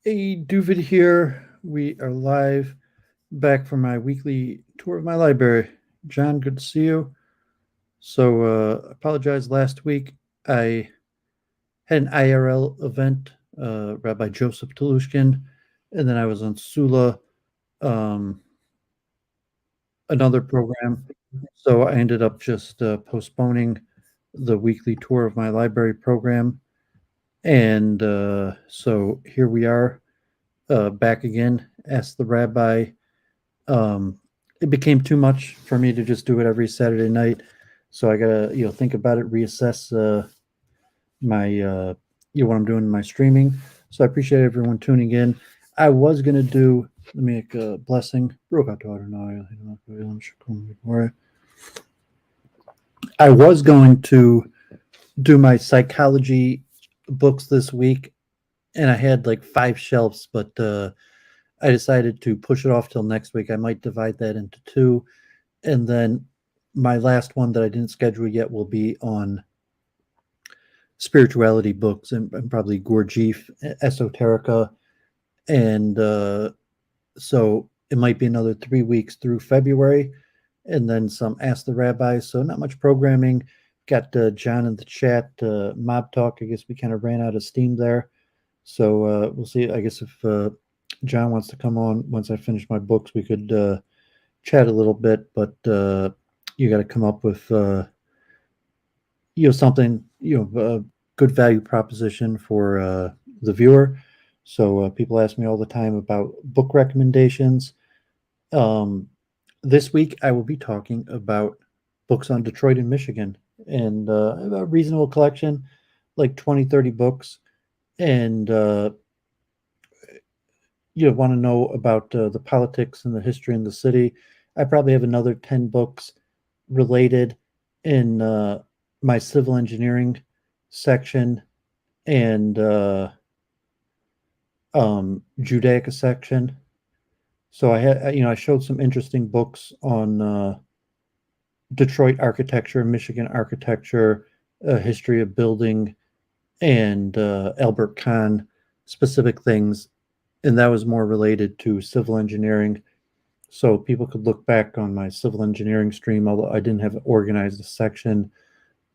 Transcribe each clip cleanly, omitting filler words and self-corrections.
Hey, Duvid here. We are live back from my weekly tour of my library. John, good to see you. Apologize last week. I had an IRL event, Rabbi Joseph Telushkin, and then I was on Sula, um, another program. So I ended up just postponing the weekly tour of my library program. And here we are back again. Asked the rabbi. Um, it became too much for me to just do it every Saturday night, so I gotta think about it, reassess my what I'm doing in my streaming. So I appreciate everyone tuning in. I was gonna do let me make a blessing. I was going to do my psychology books this week, and I had like 5 shelves, but I decided to push it off till next week. I might divide that into two, and then my last one that I didn't schedule yet will be on spirituality books and probably Gurdjieff, esoterica, and so it might be another 3 weeks through February, and then some Ask the Rabbi. So not much programming. Got John in the chat, Mob Talk. I guess we kind of ran out of steam there, so we'll see. I guess if John wants to come on once I finish my books, we could chat a little bit. But you got to come up with something, a good value proposition for the viewer. So people ask me all the time about book recommendations. um, this week I will be talking about books on Detroit and Michigan, and a reasonable collection, like 20, 30 books. And you want to know about the politics and the history in the city. I probably have another 10 books related in my civil engineering section and Judaica section. So I had, I showed some interesting books on Detroit architecture, Michigan architecture, history of building, and Albert Kahn specific things, and that was more related to civil engineering. So people could look back on my civil engineering stream, although I didn't have organized a section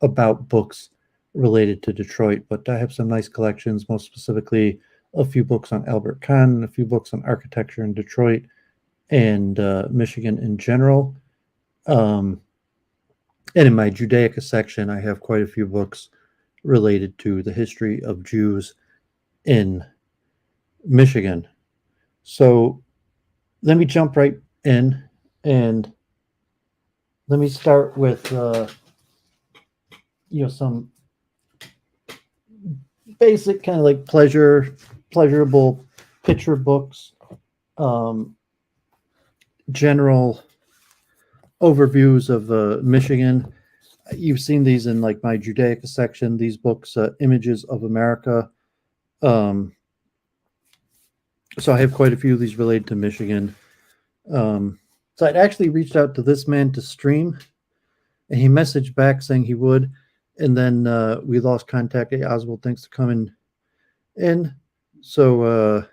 about books related to Detroit, but I have some nice collections, most specifically a few books on Albert Kahn, and a few books on architecture in Detroit and Michigan in general. Um, and in my Judaica section, I have quite a few books related to the history of Jews in Michigan. So let me jump right in, and let me start with some basic kind of like pleasurable picture books, um, general overviews of Michigan. You've seen these in like my Judaica section. These books, Images of America. Um, so I have quite a few of these related to Michigan. So I'd actually reached out to this man to stream, and he messaged back saying he would, and then we lost contact. Hey, Oswald, thanks for coming in. So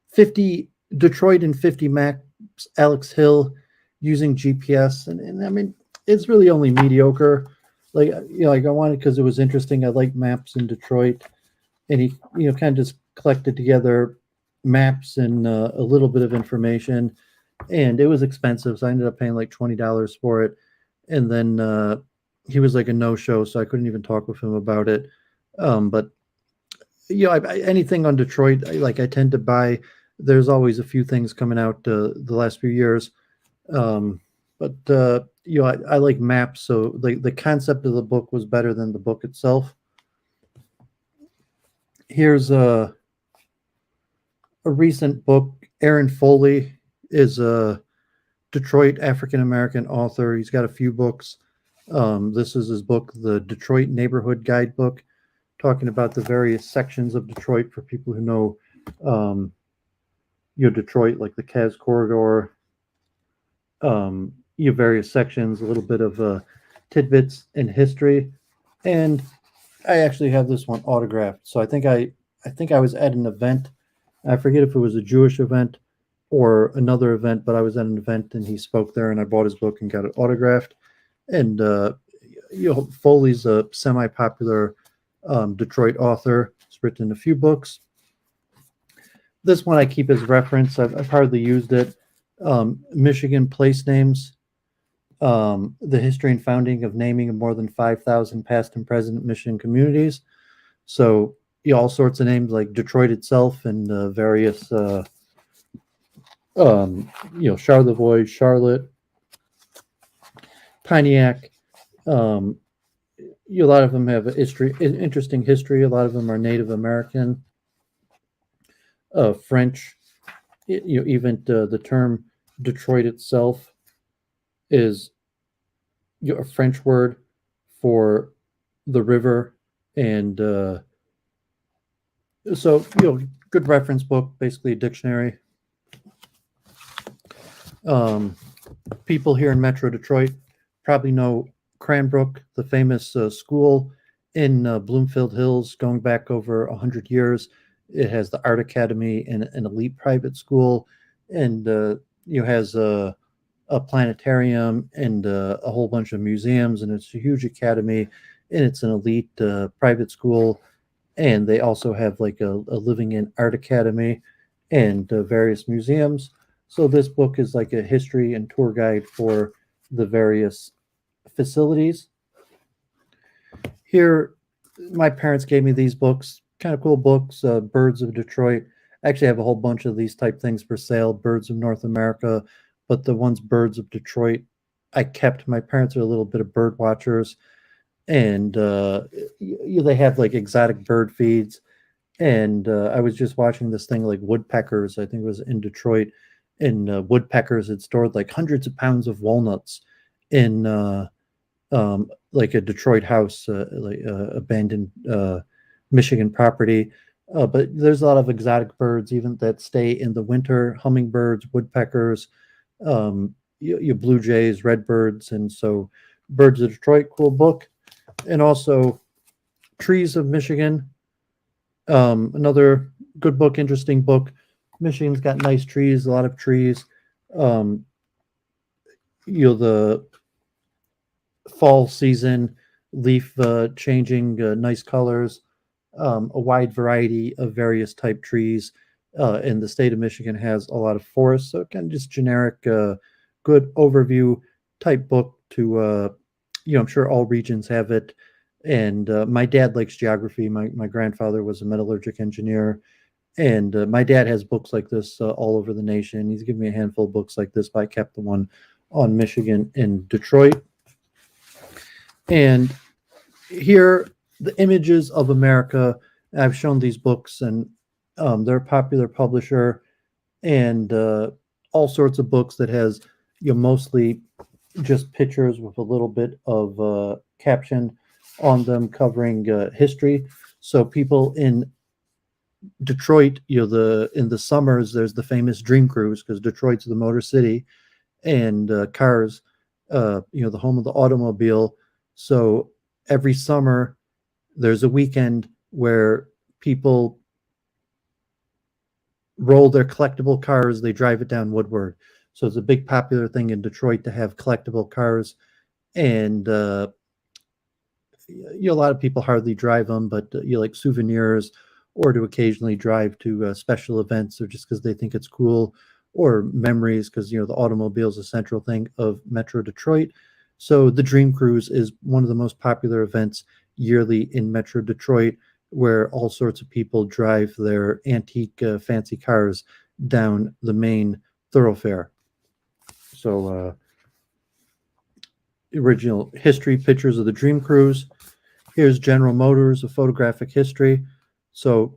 50 Detroit and 50 maps, Alex Hill using GPS, and I mean it's really only mediocre. Like like I wanted because it was interesting. I like maps in Detroit, and he kind of just collected together maps and a little bit of information, and it was expensive, so I ended up paying like $20 for it. And then he was like a no-show, so I couldn't even talk with him about it. But anything on Detroit, I tend to buy. There's always a few things coming out the last few years, um, but I like maps, so the concept of the book was better than the book itself. Here's a recent book. Aaron Foley is a Detroit African American author. He's got a few books. This is his book, The Detroit Neighborhood Guidebook, talking about the various sections of Detroit for people who know, Detroit, like the Caz Corridor, various sections, a little bit of tidbits in history, and I actually have this one autographed. So I think I was at an event I forget if it was a Jewish event or another event, but I was at an event and he spoke there, and I bought his book and got it autographed. And Foley's a semi-popular Detroit author. He's written a few books. This one I keep as reference. I've hardly used it. Michigan place names. The history and founding of naming of more than 5,000 past and present Michigan communities. So all sorts of names like Detroit itself and various, Charlevoix, Charlotte, Pontiac. Um, a lot of them have a history, interesting history. A lot of them are Native American, French. Even the term Detroit itself is a French word for the river, and so good reference book, basically a dictionary. People here in Metro Detroit probably know Cranbrook, the famous school in Bloomfield Hills, going back over 100 years. It has the Art Academy and an elite private school, and has a planetarium and a whole bunch of museums, and it's a huge academy, and it's an elite private school. And they also have like a living in art academy and various museums. So this book is like a history and tour guide for the various facilities. Here, my parents gave me these books, kind of cool books, Birds of Detroit. I actually have a whole bunch of these type things for sale, Birds of North America, but the ones Birds of Detroit, I kept. My parents are a little bit of bird watchers, and they have like exotic bird feeds. And I was just watching this thing like woodpeckers, I think it was in Detroit, and woodpeckers had stored like hundreds of pounds of walnuts in like a Detroit house, like abandoned Michigan property. But there's a lot of exotic birds, even that stay in the winter: hummingbirds, woodpeckers, your blue jays, redbirds, and so Birds of Detroit, cool book, and also Trees of Michigan, another good book, interesting book. Michigan's got nice trees, a lot of trees. Um, the fall season, leaf changing, nice colors, a wide variety of various type trees. And the state of Michigan has a lot of forests, so kind of just generic, good overview type book to, I'm sure all regions have it. And my dad likes geography. My grandfather was a metallurgic engineer, and my dad has books like this all over the nation. He's given me a handful of books like this, but I kept the one on Michigan in Detroit. And here, the Images of America. I've shown these books, and they're a popular publisher, and all sorts of books that has mostly just pictures with a little bit of caption on them covering history. So people in Detroit, in the summers, there's the famous Dream Cruise because Detroit's the Motor City, and cars, the home of the automobile. So every summer, there's a weekend where people roll their collectible cars. They drive it down Woodward. So it's a big popular thing in Detroit to have collectible cars, and a lot of people hardly drive them, but you like souvenirs, or to occasionally drive to special events, or just because they think it's cool, or memories, because the automobile is a central thing of Metro Detroit. So the Dream Cruise is one of the most popular events yearly in Metro Detroit, where all sorts of people drive their antique fancy cars down the main thoroughfare. So original history pictures of the Dream Cruise. Here's General Motors, a photographic history. So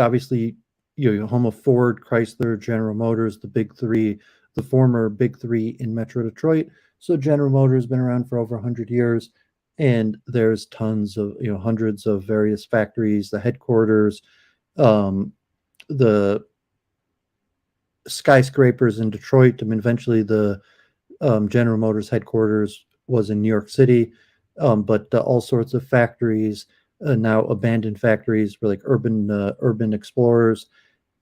obviously, you're home of Ford, Chrysler, General Motors, the big three, the former big three in Metro Detroit. So General Motors has been around for over 100 years, and there's tons of, hundreds of various factories, the headquarters, the skyscrapers in Detroit. Eventually the General Motors headquarters was in New York City, but all sorts of factories, now abandoned factories, were like urban explorers,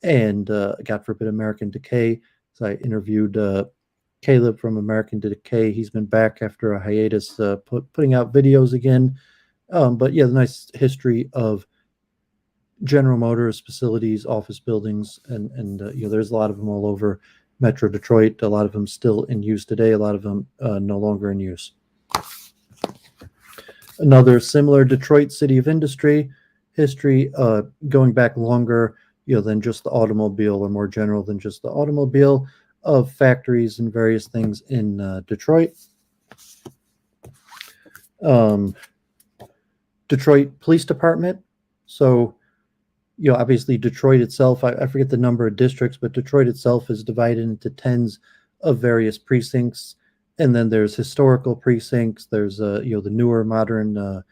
and God Forbid American Decay. So I interviewed Caleb from American Decay. He's been back after a hiatus, putting out videos again. But yeah, the nice history of General Motors facilities, office buildings, and there's a lot of them all over Metro Detroit. A lot of them still in use today. A lot of them no longer in use. Another similar Detroit City of Industry history, going back longer, than just the automobile, or more general than just the automobile, of factories and various things in Detroit. Detroit Police Department. So, obviously Detroit itself, I forget the number of districts, but Detroit itself is divided into tens of various precincts. And then there's historical precincts. There's, the newer modern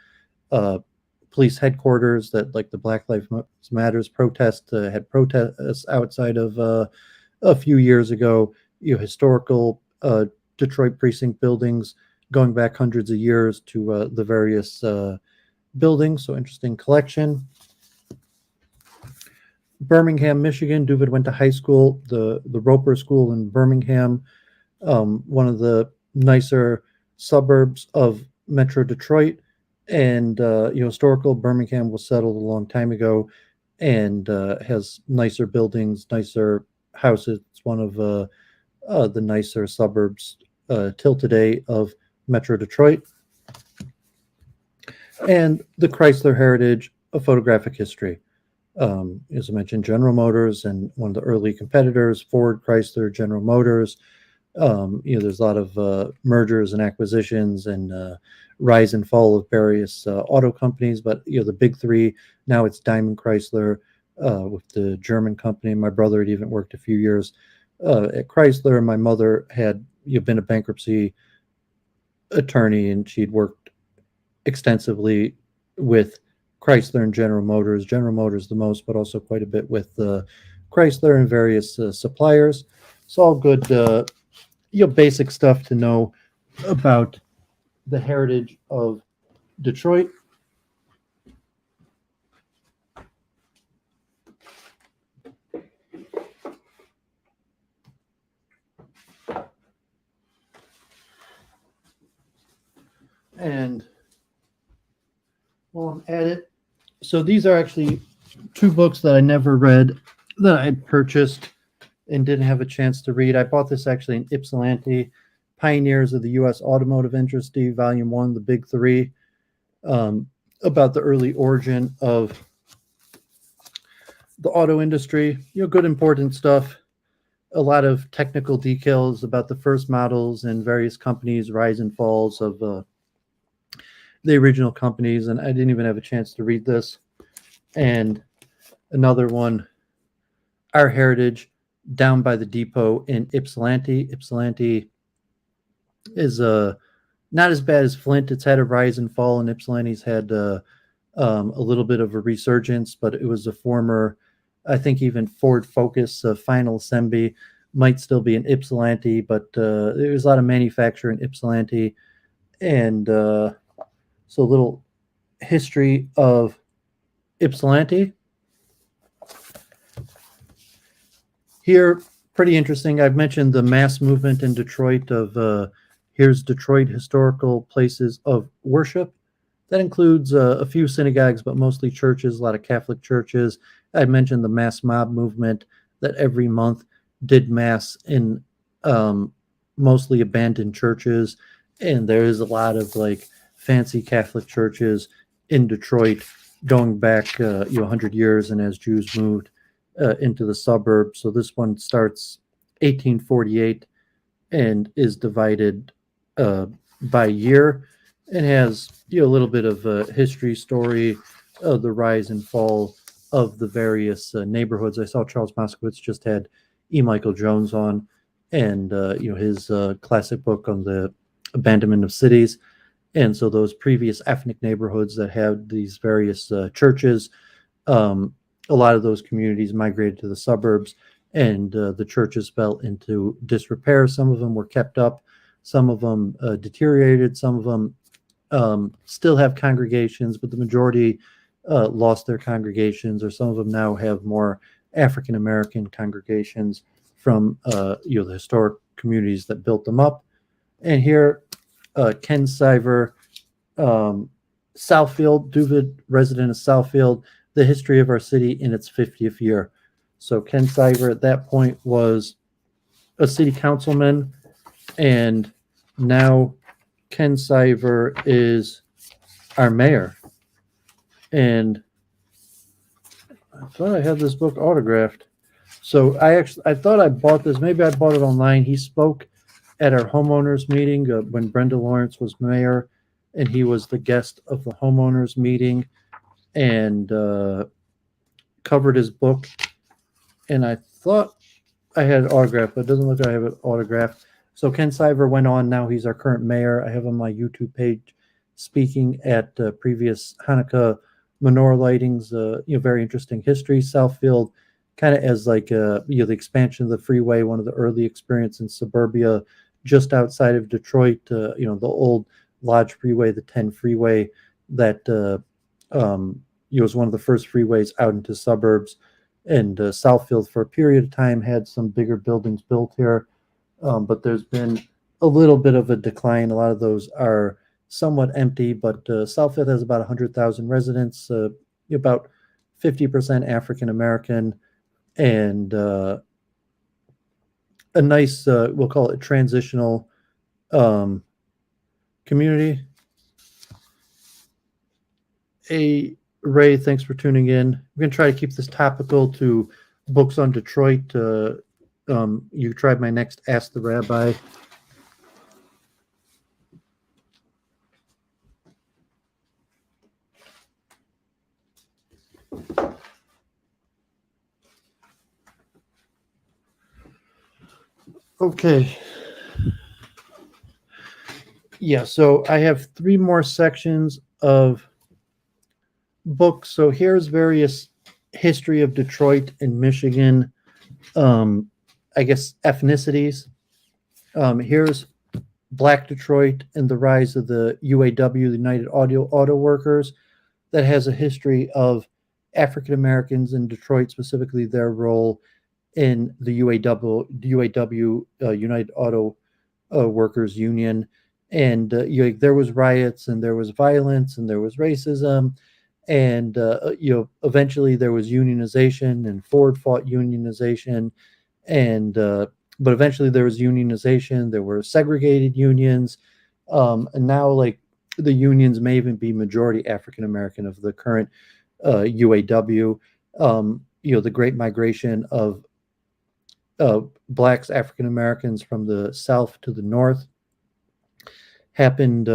police headquarters that, like the Black Lives Matters protest, had protests outside of a few years ago. Historical Detroit precinct buildings going back hundreds of years to the various buildings. So interesting collection. Birmingham, Michigan. Duvid went to high school, the Roper School in Birmingham, one of the nicer suburbs of Metro Detroit. And historical Birmingham was settled a long time ago, and has nicer buildings, nicer houses. It's one of the nicer suburbs till today of Metro Detroit. And the Chrysler Heritage of Photographic History. As I mentioned, General Motors and one of the early competitors, Ford, Chrysler, General Motors. There's a lot of mergers and acquisitions and rise and fall of various auto companies. But the big three now, it's Daimler Chrysler with the German company. My brother had even worked a few years at Chrysler, and my mother had been a bankruptcy attorney, and she'd worked extensively with Chrysler and General Motors the most, but also quite a bit with Chrysler and various suppliers. It's all good, basic stuff to know about the heritage of Detroit. And while I'm at it, so these are actually two books that I never read, that I purchased and didn't have a chance to read. I bought this actually in Ypsilanti, Pioneers of the U.S. Automotive Industry, Volume 1, The Big Three, about the early origin of the auto industry. Good, important stuff. A lot of technical details about the first models and various companies, rise and falls of the original companies, and I didn't even have a chance to read this. And another one, Our Heritage, Down by the Depot in Ypsilanti. Ypsilanti is not as bad as Flint. It's had a rise and fall, and Ypsilanti's had a little bit of a resurgence, but it was a former, I think even Ford Focus final assembly might still be in Ypsilanti, but there's a lot of manufacturing in Ypsilanti. And so a little history of Ypsilanti. Here, pretty interesting. I've mentioned the mass movement in Detroit of here's Detroit historical places of worship. That includes a few synagogues, but mostly churches, a lot of Catholic churches. I mentioned the mass mob movement that every month did mass in mostly abandoned churches. And there is a lot of like fancy Catholic churches in Detroit going back 100 years, and as Jews moved into the suburbs. So this one starts 1848 and is divided by year, and has a little bit of a history story of the rise and fall of the various neighborhoods. I saw Charles Moskowitz just had E. Michael Jones on, and his classic book on the abandonment of cities. And so those previous ethnic neighborhoods that had these various churches, a lot of those communities migrated to the suburbs, and the churches fell into disrepair. Some of them were kept up, some of them deteriorated, some of them still have congregations, but the majority lost their congregations, or some of them now have more African American congregations from the historic communities that built them up. And here, Ken Siver, Southfield, Duvid, resident of Southfield, the history of our city in its 50th year. So Ken Siver at that point was a city councilman, and now Ken Siver is our mayor. And I thought I had this book autographed. So I thought I bought this. Maybe I bought it online. He spoke at our homeowners meeting when Brenda Lawrence was mayor, and he was the guest of the homeowners meeting and covered his book. And I thought I had it autographed, but it doesn't look like I have it autographed. So Ken Siver went on. Now he's our current mayor. I have on my YouTube page speaking at previous Hanukkah menorah lightings. Very interesting history. Southfield, kind of as like the expansion of the freeway, one of the early experience in suburbia, just outside of Detroit. The old Lodge Freeway, the 10 freeway that was one of the first freeways out into suburbs. And Southfield, for a period of time, had some bigger buildings built here, but there's been a little bit of a decline. A lot of those are somewhat empty, but Southfield has about 100,000 residents, about 50% African American, and a nice, we'll call it transitional community. Ray, thanks for tuning in. We're going to try to keep this topical to books on Detroit. You tried my next Ask the Rabbi. Okay. Yeah, so I have 3 more sections of books. So here's various history of Detroit and Michigan, I guess ethnicities. Here's Black Detroit and the rise of the UAW, the United Auto Workers, that has a history of African Americans in Detroit, specifically their role in the UAW, United Auto Workers Union. And there was riots, and there was violence, and there was racism, and eventually there was unionization, and Ford fought unionization, and but eventually there was unionization. There were segregated unions, and now like the unions may even be majority African American of the current UAW. The Great Migration of blacks, African Americans from the south to the north happened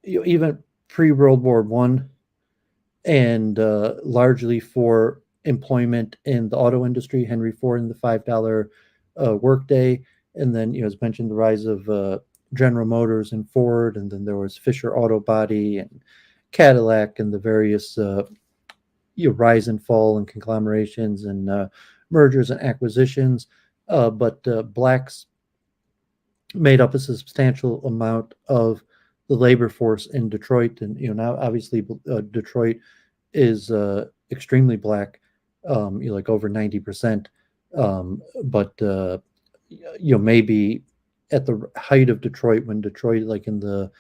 even pre-World War I, and largely for employment in the auto industry. Henry Ford and the $5 workday, and then as mentioned, the rise of General Motors and Ford, and then there was Fisher Auto Body and Cadillac, and the various rise and fall and conglomerations and mergers and acquisitions. But blacks made up a substantial amount of the labor force in Detroit, and now obviously Detroit is extremely black, like over 90%. But maybe at the height of Detroit, when Detroit, like in the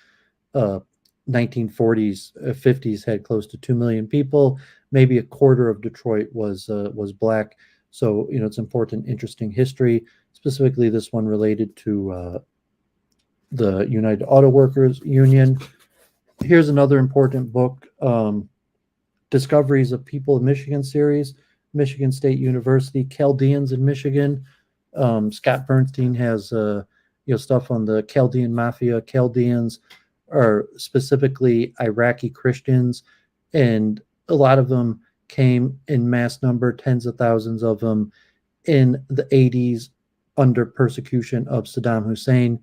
1940s, 50s, had close to 2 million people, maybe a quarter of Detroit was black. So it's important, interesting history. Specifically, this one related to the United Auto Workers Union. Here's another important book, Discoveries of People of Michigan series, Michigan State University, Chaldeans in Michigan. Scott Bernstein has stuff on the Chaldean Mafia. Chaldeans are specifically Iraqi Christians, and a lot of them came in mass number, tens of thousands of them, in the 80s under persecution of Saddam Hussein,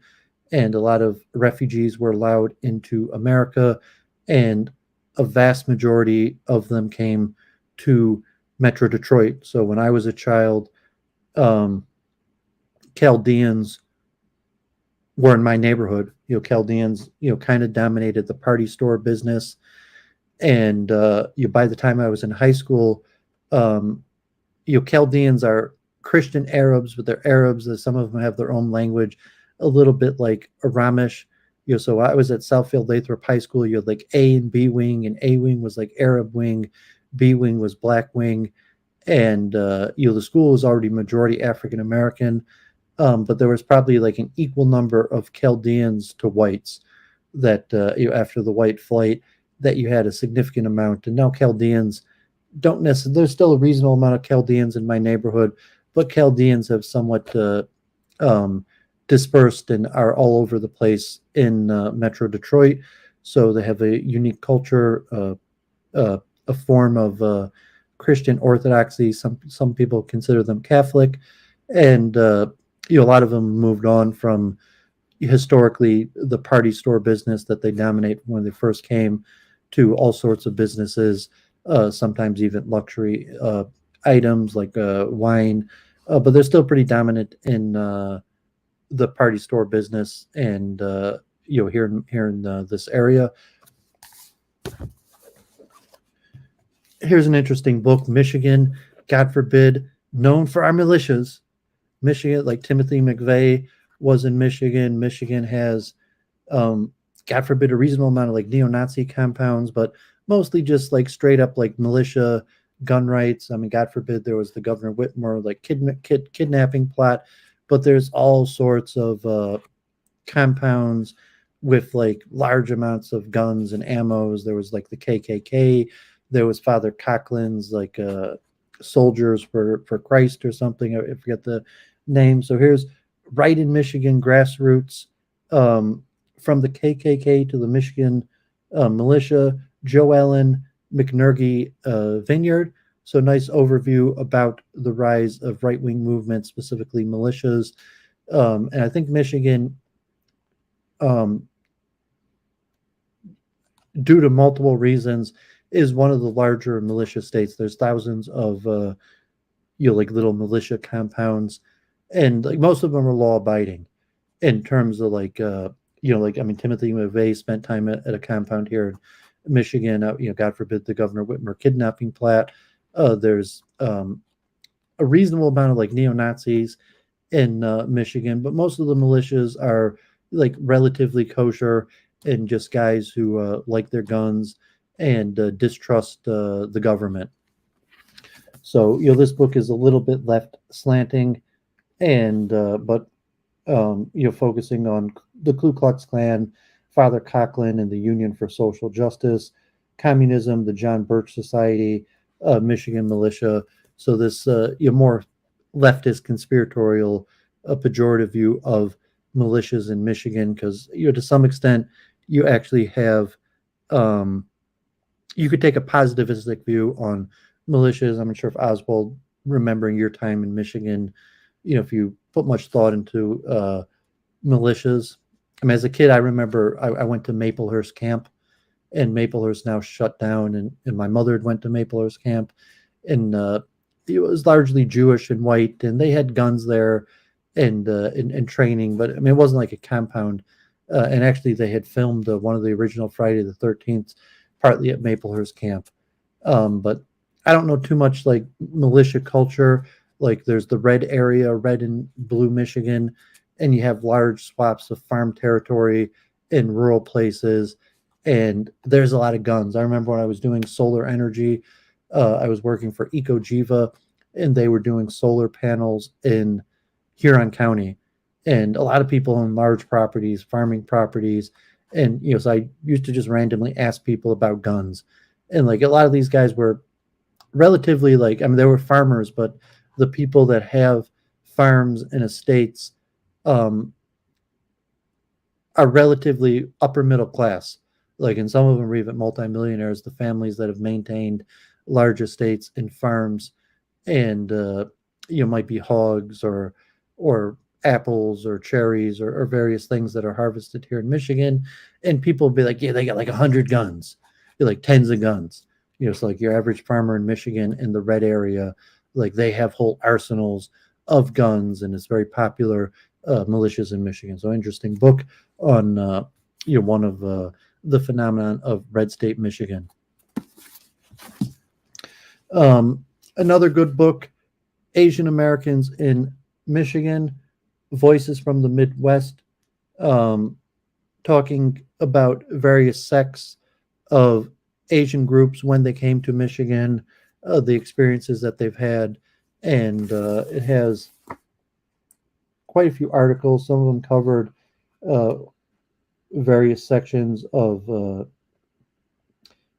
and a lot of refugees were allowed into America, and a vast majority of them came to Metro Detroit. So when I was a child, Chaldeans were in my neighborhood. Chaldeans, kind of dominated the party store business. And by the time I was in high school, Chaldeans are Christian Arabs, but they're Arabs. Some of them have their own language, a little bit like Aramish. So I was at Southfield Lathrop High School. You had like A and B wing, and A wing was like Arab wing, B wing was black wing, and the school was already majority African American, but there was probably like an equal number of Chaldeans to whites that after the white flight that you had a significant amount, and now Chaldeans don't necessarily. There's still a reasonable amount of Chaldeans in my neighborhood, but Chaldeans have somewhat um, dispersed and are all over the place in Metro Detroit. So they have a unique culture, a form of Christian Orthodoxy. Some people consider them Catholic, and a lot of them moved on from historically the party store business that they dominate when they first came to all sorts of businesses, sometimes even luxury items like wine, but they're still pretty dominant in the party store business and here in this area. Here's an interesting book, Michigan, God forbid, known for our militias. Michigan, like Timothy McVeigh was in Michigan. Michigan has, God forbid, a reasonable amount of like neo-Nazi compounds, but mostly just like straight up like militia gun rights. I mean, God forbid there was the Governor Whitmore like kidnapping plot, but there's all sorts of compounds with like large amounts of guns and ammos. There was like the KKK. There was Father Coughlin's like soldiers for Christ or something. I forget the name. So here's right in Michigan grassroots, from the KKK to the Michigan militia, Joe Allen McNergy Vineyard. So nice overview about the rise of right-wing movements, specifically militias. And I think Michigan, due to multiple reasons, is one of the larger militia states. There's thousands of like little militia compounds, and like most of them are law abiding in terms of like like I mean Timothy McVeigh spent time at a compound here in Michigan. God forbid the Governor Whitmer kidnapping plot. There's a reasonable amount of like neo-Nazis in Michigan, but most of the militias are like relatively kosher and just guys who like their guns and distrust the government. So this book is a little bit left slanting, and but focusing on the Ku Klux Klan, Father Coughlin, and the Union for Social Justice, communism, the John Birch Society, Michigan militia. So this more leftist, conspiratorial, pejorative view of militias in Michigan, because to some extent you actually have you could take a positivistic view on militias. I'm not sure if Oswald, remembering your time in Michigan, if you put much thought into militias. I mean, as a kid, I remember I went to Maplehurst Camp, and Maplehurst now shut down, and my mother went to Maplehurst Camp, and it was largely Jewish and white, and they had guns there and training, but I mean, it wasn't like a compound. And actually, they had filmed one of the original Friday the 13th partly at Maplehurst Camp. But I don't know too much like militia culture. Like there's the red area, red and blue Michigan, and you have large swaths of farm territory in rural places, and there's a lot of guns. I remember when I was doing solar energy, I was working for EcoGiva, and they were doing solar panels in Huron County, and a lot of people own large properties, farming properties, and so I used to just randomly ask people about guns, and like a lot of these guys were relatively like, I mean, they were farmers, but the people that have farms and estates are relatively upper middle class. Like, and some of them are even multimillionaires, the families that have maintained large estates and farms, and might be hogs or apples or cherries or various things that are harvested here in Michigan. And people will be like, yeah, they got like 100 guns, like tens of guns. So like your average farmer in Michigan in the red area, like they have whole arsenals of guns, and it's very popular militias in Michigan. So interesting book on one of the phenomenon of red state Michigan. Another good book Asian Americans in Michigan, Voices from the Midwest, um, talking about various sects of Asian groups when they came to Michigan, the experiences that they've had, and it has quite a few articles. Some of them covered uh, various sections of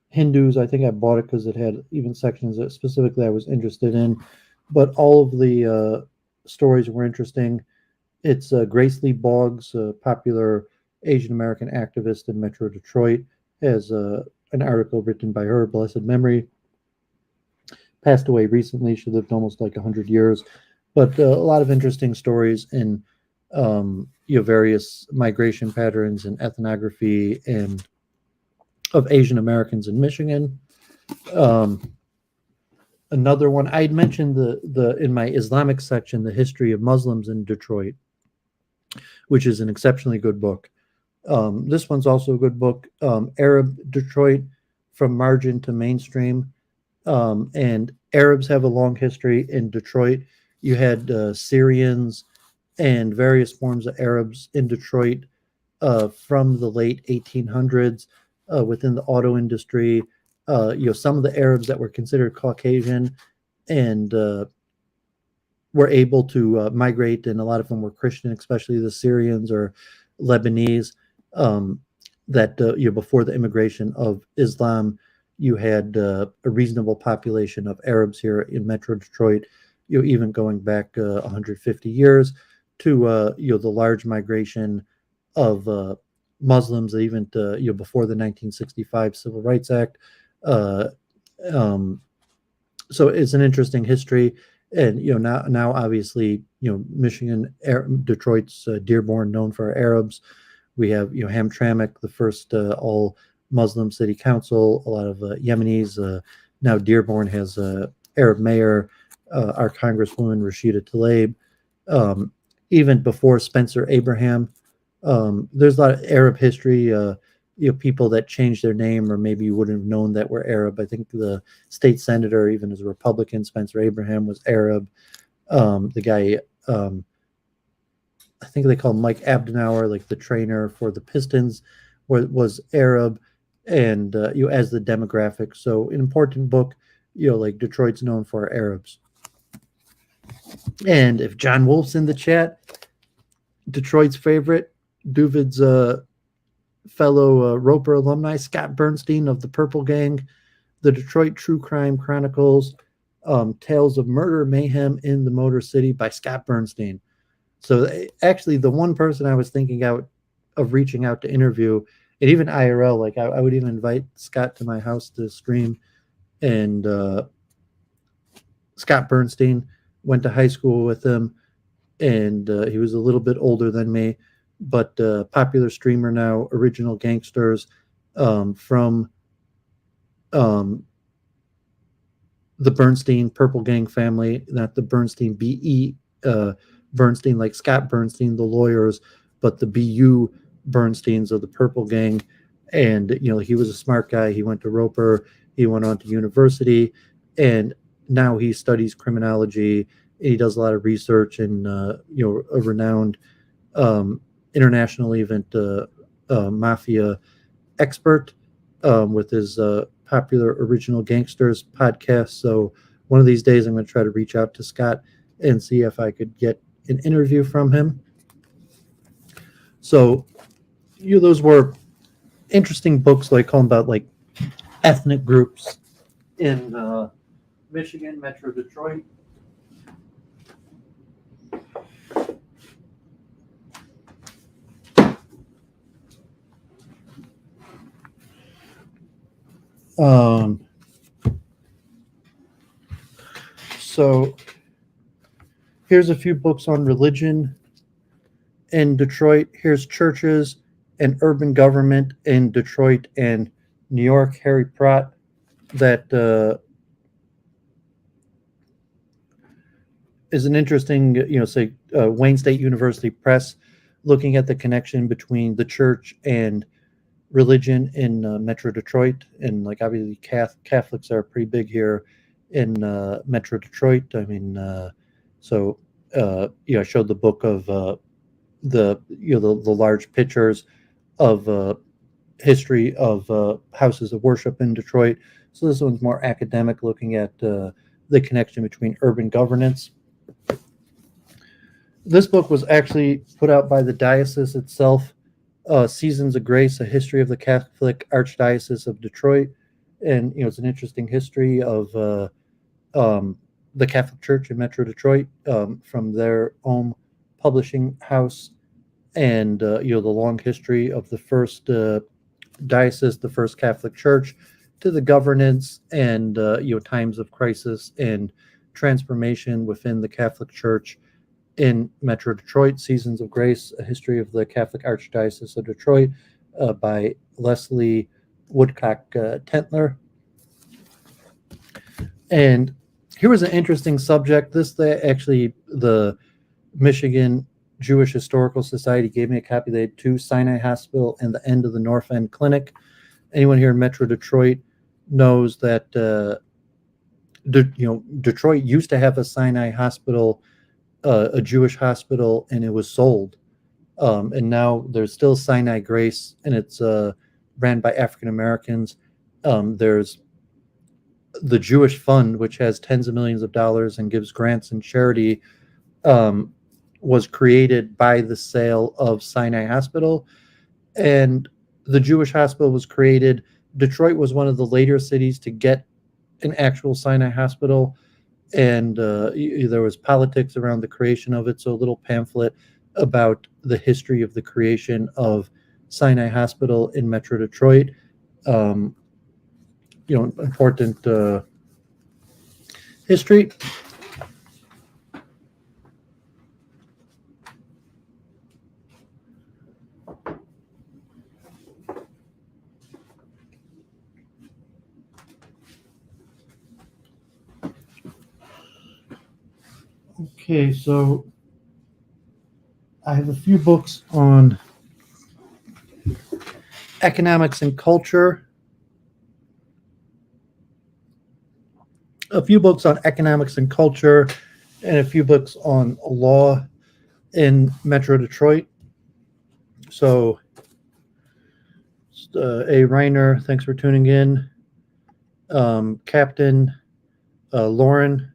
Hindus. I think I bought it because it had even sections that specifically I was interested in, but all of the stories were interesting. It's Grace Lee Boggs, a popular Asian American activist in Metro Detroit, has an article written by her, blessed memory. Passed away recently. She lived almost like 100 years, but a lot of interesting stories in various migration patterns and ethnography and of Asian Americans in Michigan. Um, Another one I'd mentioned the in my Islamic section, the history of Muslims in Detroit, which is an exceptionally good book. This one's also a good book, Arab Detroit from Margin to Mainstream. And Arabs have a long history in Detroit. You had Syrians and various forms of Arabs in Detroit from the late 1800s within the auto industry. Some of the Arabs that were considered Caucasian and were able to migrate, and a lot of them were Christian, especially the Syrians or Lebanese. That before the immigration of Islam, you had a reasonable population of Arabs here in Metro Detroit. Even going back 150 years to the large migration of Muslims, even before the 1965 Civil Rights Act. Uh, um, so it's an interesting history, and now obviously Michigan, Detroit's Dearborn, known for Arabs. We have Hamtramck, the first all Muslim city council. A lot of Yemenis. Now Dearborn has Arab mayor, our Congresswoman Rashida Tlaib. Um, Even before Spencer Abraham, there's a lot of Arab history. People that changed their name, or maybe you wouldn't have known that were Arab. I think the state senator, even as a Republican, Spencer Abraham, was Arab. The guy, I think they call him Mike Abdenauer, like the trainer for the Pistons, was Arab, and as the demographic. So an important book. Like Detroit's known for Arabs. And if John Wolf's in the chat, Detroit's favorite, Duvid's fellow Roper alumni, Scott Bernstein of the Purple Gang, the Detroit True Crime Chronicles, Tales of Murder, Mayhem in the Motor City by Scott Bernstein. So actually, the one person I was thinking out of reaching out to interview, and even IRL, like I would even invite Scott to my house to stream. And Scott Bernstein, went to high school with him, and he was a little bit older than me, but popular streamer now, Original Gangsters, from the Bernstein Purple Gang family, not the Bernstein B.E. Bernstein, like Scott Bernstein, the lawyers, but the B.U. Bernsteins of the Purple Gang. And, he was a smart guy. He went to Roper. He went on to university. And now he studies criminology. He does a lot of research, and, a renowned international event mafia expert with his popular Original Gangsters podcast. So one of these days I'm going to try to reach out to Scott and see if I could get an interview from him. So those were interesting books, like calling about like ethnic groups in Michigan, Metro Detroit. So here's a few books on religion in Detroit. Here's Churches and Urban Government in Detroit and New York, Harry Pratt, that is an interesting, Wayne State University Press, looking at the connection between the church and religion in Metro Detroit. And like obviously Catholics are pretty big here in Metro Detroit. I mean, So I showed the book of the large pictures of history of houses of worship in Detroit. So this one's more academic, looking at the connection between urban governance. This book was actually put out by the diocese itself, Seasons of Grace, A History of the Catholic Archdiocese of Detroit. And, it's an interesting history of the Catholic Church in Metro Detroit, from their own publishing house, and, the long history of the first diocese, the first Catholic Church, to the governance and, times of crisis and transformation within the Catholic Church in Metro Detroit. Seasons of Grace, A History of the Catholic Archdiocese of Detroit, by Leslie Woodcock Tentler. And here was an interesting subject. The Michigan Jewish Historical Society gave me a copy. They had two, Sinai Hospital and the end of the North End Clinic. Anyone here in Metro Detroit knows that Detroit used to have a Sinai Hospital, a Jewish hospital, and it was sold. And now there's still Sinai Grace, and it's ran by African Americans. There's the Jewish Fund, which has tens of millions of dollars and gives grants and charity, was created by the sale of Sinai Hospital. And the Jewish hospital was created. Detroit was one of the later cities to get an actual Sinai Hospital. And there was politics around the creation of it. So a little pamphlet about the history of the creation of Sinai Hospital in Metro Detroit. Important history. Okay, so I have a few books on economics and culture. A few books on economics and culture, and a few books on law in Metro Detroit. So, A. Reiner, thanks for tuning in. Captain Lauren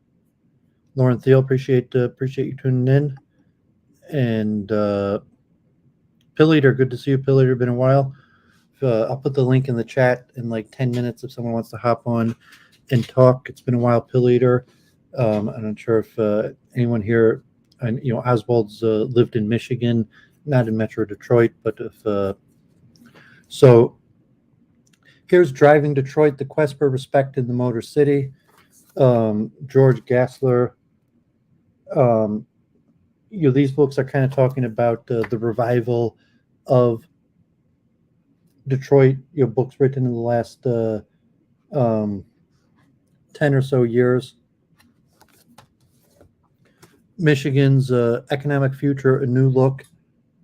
Thiel, appreciate you tuning in. And Pill Eater, good to see you, Pill Eater. Been a while. I'll put the link in the chat in like 10 minutes if someone wants to hop on and talk. It's been a while, Pill Eater. I'm not sure if anyone here, and Oswald's lived in Michigan, not in Metro Detroit, but if so, here's Driving Detroit: The Quest for Respect in the Motor City. George Gassler. These books are kind of talking about the revival of Detroit. Books written in the last 10 or so years. Michigan's Economic Future: A New Look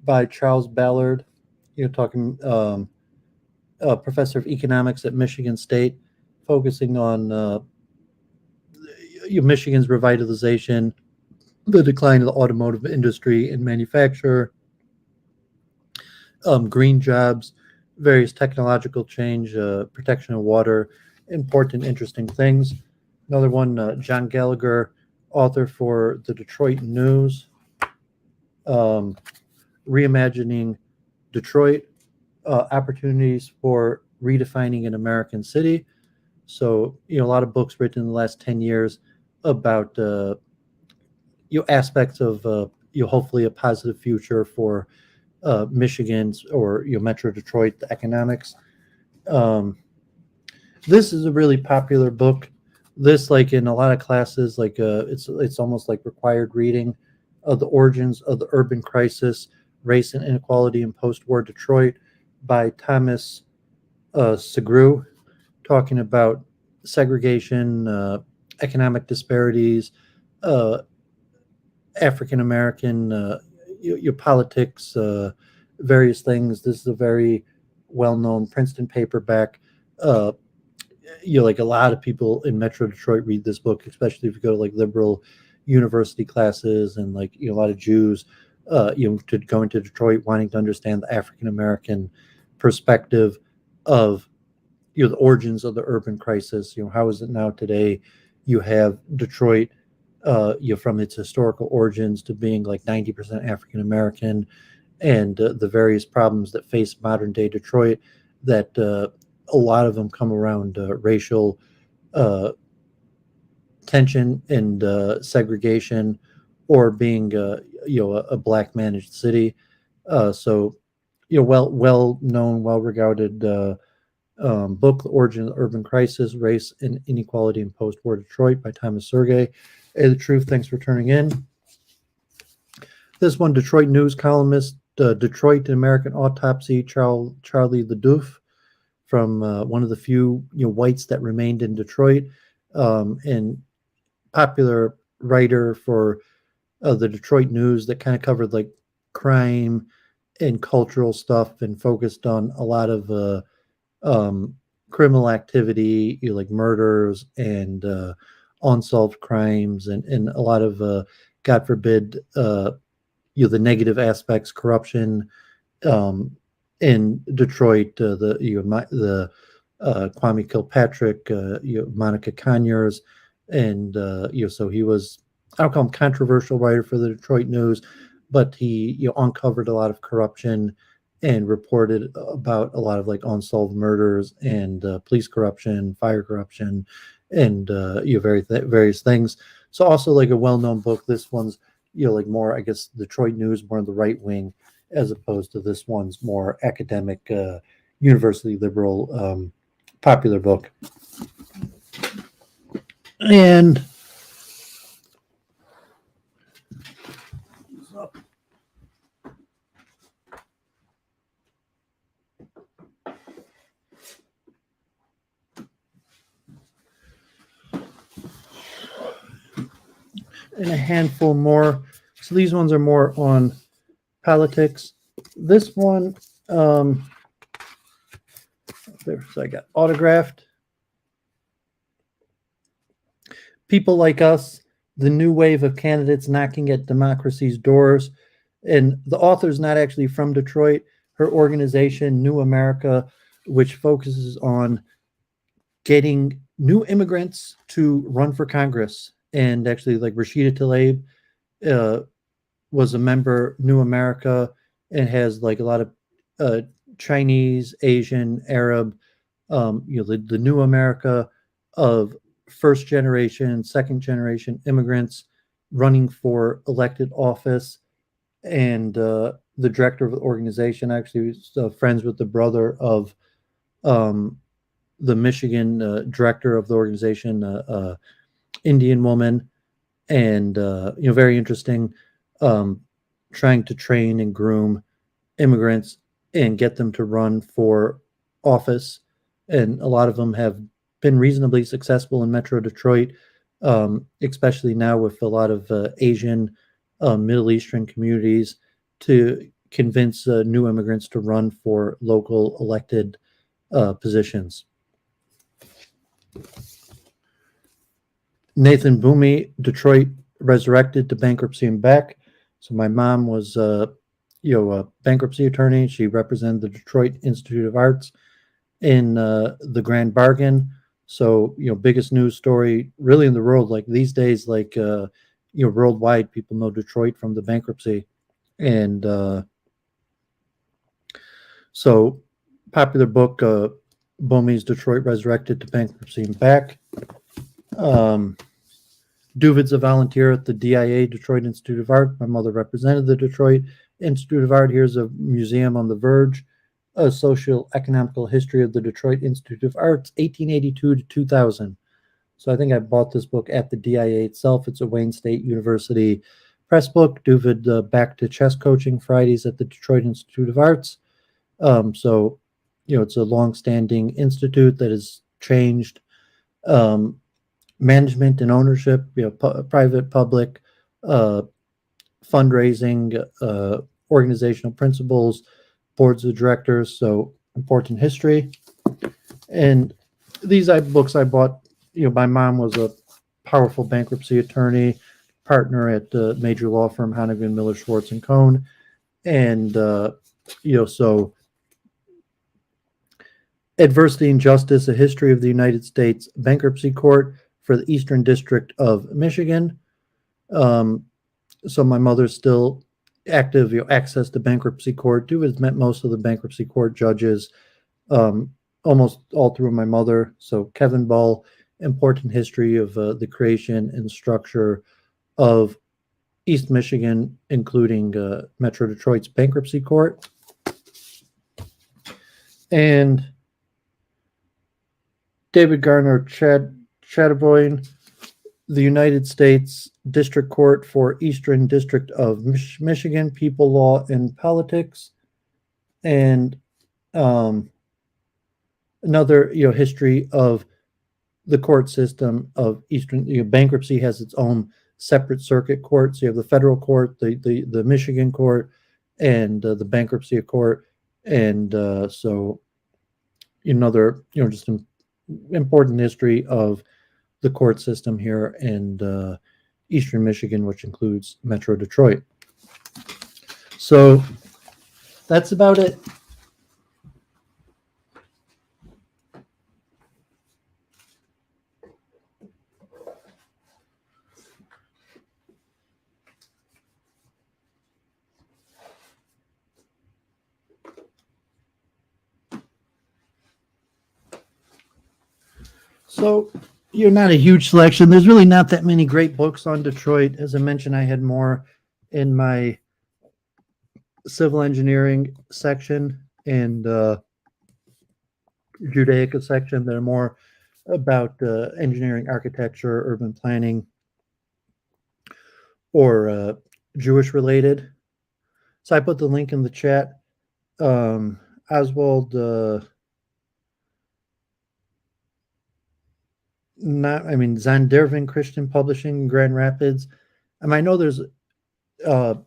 by Charles Ballard. Talking professor of economics at Michigan State, focusing on Michigan's revitalization, the decline of the automotive industry and manufacture, green jobs, various technological change, protection of water, important, interesting things. Another one, John Gallagher, author for the Detroit News, Reimagining Detroit, Opportunities for Redefining an American City. So, a lot of books written in the last 10 years about aspects of hopefully a positive future for Michigan's or Metro Detroit, the economics. This is a really popular book. This, like in a lot of classes, like it's almost like required reading. The Origins of the Urban Crisis, Race and Inequality in Post-War Detroit by Thomas Segru, talking about segregation, economic disparities, African American, your politics, various things. This is a very well-known Princeton paperback. Like a lot of people in Metro Detroit read this book, especially if you go to like liberal university classes, and like a lot of Jews, to go into Detroit wanting to understand the African American perspective of the origins of the urban crisis. How is it now today? You have Detroit, from its historical origins to being like 90% African American, and the various problems that face modern day Detroit. That a lot of them come around racial uh, tension and segregation, or being a black managed city. So well known, well regarded book, The Origin of the Urban Crisis, Race and Inequality in Post-War Detroit by Thomas Sergey. Hey, The Truth, thanks for turning in. This one, Detroit News columnist, Detroit American Autopsy, Charlie LeDouf, from one of the few whites that remained in Detroit, and popular writer for the Detroit News that kind of covered like crime and cultural stuff, and focused on a lot of criminal activity, like murders and unsolved crimes, and a lot of God forbid, the negative aspects, corruption in Detroit. The Kwame Kilpatrick, Monica Conyers, and so he was, I'll call him, controversial writer for the Detroit News, but he uncovered a lot of corruption and reported about a lot of like unsolved murders and police corruption, fire corruption, and various things. So also like a well-known book. This one's like more, I guess, Detroit News, more on the right wing, as opposed to this one's more academic, university liberal, popular book. And a handful more. So these ones are more on politics. This one, so I got autographed. People Like Us, the new wave of candidates knocking at democracy's doors. And the author's not actually from Detroit. Her organization, New America, which focuses on getting new immigrants to run for Congress. And actually, like Rashida Tlaib was a member, New America, and has like a lot of Chinese, Asian, Arab, the New America of first generation, second generation immigrants running for elected office. And the director of the organization actually was friends with the brother of the Michigan director of the organization, Indian woman, and very interesting, trying to train and groom immigrants and get them to run for office. And a lot of them have been reasonably successful in Metro Detroit, especially now with a lot of Asian, Middle Eastern communities, to convince new immigrants to run for local elected positions. Nathan Boomey, Detroit Resurrected to Bankruptcy and Back. So my mom was a bankruptcy attorney. She represented the Detroit Institute of Arts in the Grand Bargain. So, biggest news story really in the world, like these days, like, worldwide, people know Detroit from the bankruptcy. And so popular book, Boomey's Detroit Resurrected to Bankruptcy and Back. Duvid's a volunteer at the DIA, Detroit Institute of Art. My mother represented the Detroit Institute of Art. Here's a museum on the Verge, a social economical history of the Detroit Institute of Arts, 1882 to 2000. So I think I bought this book at the DIA itself. It's a Wayne State University press book. Duvid back to chess coaching Fridays at the Detroit Institute of Arts. So, it's a long-standing institute that has changed management and ownership, private, public, fundraising, organizational principles, boards of directors. So important history. And these books I bought, my mom was a powerful bankruptcy attorney. partner at the major law firm Hannigan Miller Schwartz and Cohn, and so Adversity and Justice: A History of the United States Bankruptcy Court for the Eastern District of Michigan. So my mother's still active, access to bankruptcy court. Has met most of the bankruptcy court judges, almost all through my mother. So Kevin Ball, Important History of the Creation and Structure of East Michigan, including Metro Detroit's bankruptcy court. And David Garner Chatterboyne, the United States District Court for Eastern District of Michigan, People, Law, and Politics. And another, history of the court system of Eastern. Bankruptcy has its own separate circuit court. So you have the federal court, the Michigan court, and the bankruptcy court. And so another, just an important history of the court system here in Eastern Michigan, which includes Metro Detroit. So that's about it. So you're not a huge selection. There's really not that many great books on Detroit. As I mentioned, I had more in my civil engineering section and Judaica section that are more about engineering, architecture, urban planning, or Jewish related. So I put the link in the chat. Oswald, Zondervan Christian Publishing in Grand Rapids. I know there's, no,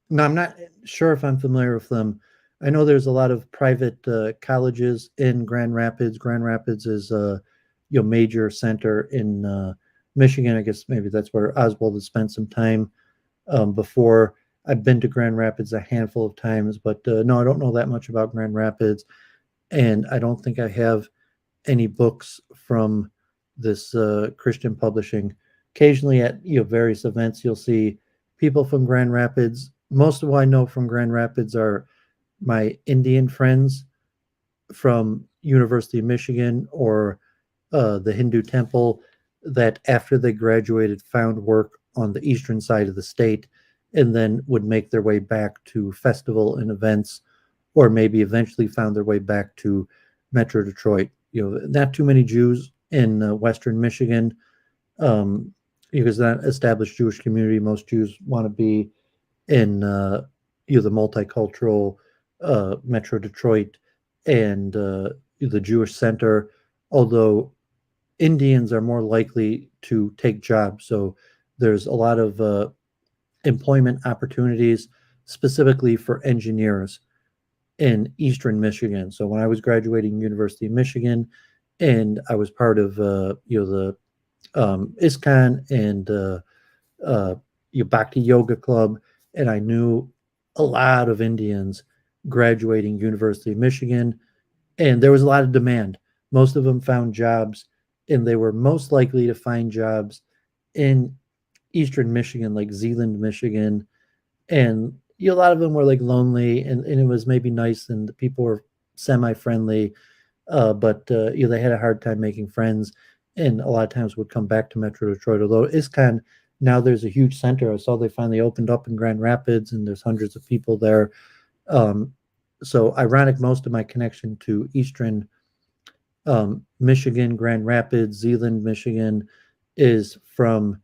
I'm not sure if I'm familiar with them. I know there's a lot of private colleges in Grand Rapids. Grand Rapids is a major center in Michigan. I guess maybe that's where Oswald has spent some time before. I've been to Grand Rapids a handful of times, but no, I don't know that much about Grand Rapids, and I don't think I have any books from this Christian publishing. Occasionally at various events, you'll see people from Grand Rapids. Most of what I know from Grand Rapids are my Indian friends from University of Michigan or the Hindu temple that after they graduated found work on the eastern side of the state and then would make their way back to festival and events, or maybe eventually found their way back to Metro Detroit. Not too many Jews in Western Michigan because that established Jewish community. Most Jews want to be in the multicultural Metro Detroit and the Jewish center, although Indians are more likely to take jobs. So there's a lot of employment opportunities specifically for engineers in Eastern Michigan. So when I was graduating University of Michigan, and I was part of the ISKCON and Bhakti Yoga Club, and I knew a lot of Indians graduating University of Michigan, and there was a lot of demand. Most of them found jobs, and they were most likely to find jobs in Eastern Michigan, like Zeeland, Michigan, and a lot of them were like lonely, and it was maybe nice, and the people were semi-friendly, but they had a hard time making friends, and a lot of times would come back to Metro Detroit. Although ISKCON, now there's a huge center. I saw they finally opened up in Grand Rapids, and there's hundreds of people there. So ironic, most of my connection to Eastern Michigan, Grand Rapids, Zeeland, Michigan, is from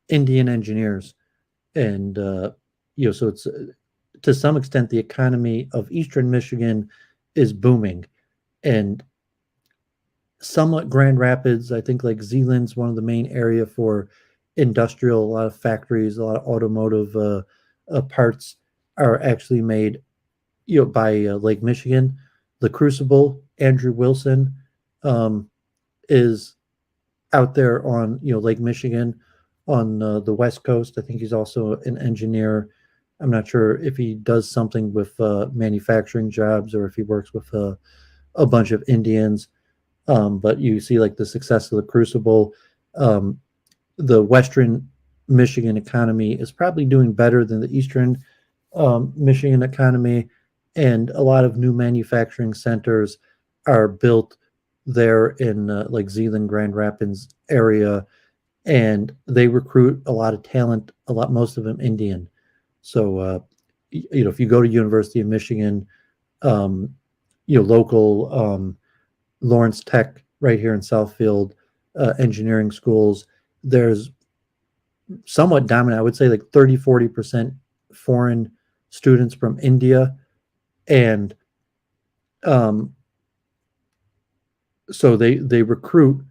Indian engineers. And, so it's to some extent the economy of Eastern Michigan is booming. And somewhat Grand Rapids, I think like Zeeland's one of the main area for industrial, a lot of factories, a lot of automotive parts are actually made by Lake Michigan. The Crucible, Andrew Wilson, is out there on Lake Michigan, on the West Coast. I think he's also an engineer. I'm not sure if he does something with manufacturing jobs or if he works with a bunch of Indians. But you see like the success of the Crucible. Um, the Western Michigan economy is probably doing better than the Eastern Michigan economy, and a lot of new manufacturing centers are built there in like Zeeland, Grand Rapids area, and they recruit a lot of talent. Most of them Indian. So, if you go to University of Michigan, um, local Lawrence Tech right here in Southfield, engineering schools, there's somewhat dominant. I would say like 30-40% foreign students from India, and um, so they recruit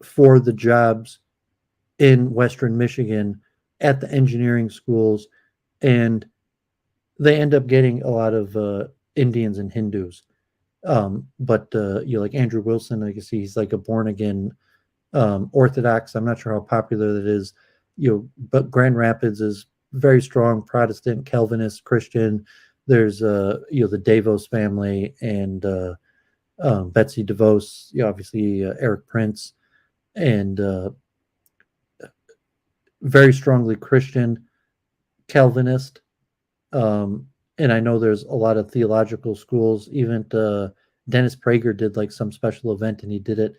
for the jobs in Western Michigan at the engineering schools, and they end up getting a lot of Indians and Hindus. But like Andrew Wilson, I guess he's like a born again Orthodox. I'm not sure how popular that is. But Grand Rapids is very strong Protestant, Calvinist, Christian. There's the Davos family and Betsy DeVos, obviously Eric Prince, and very strongly Christian, Calvinist. Um, and I know there's a lot of theological schools. Even Dennis Prager did like some special event, and he did it.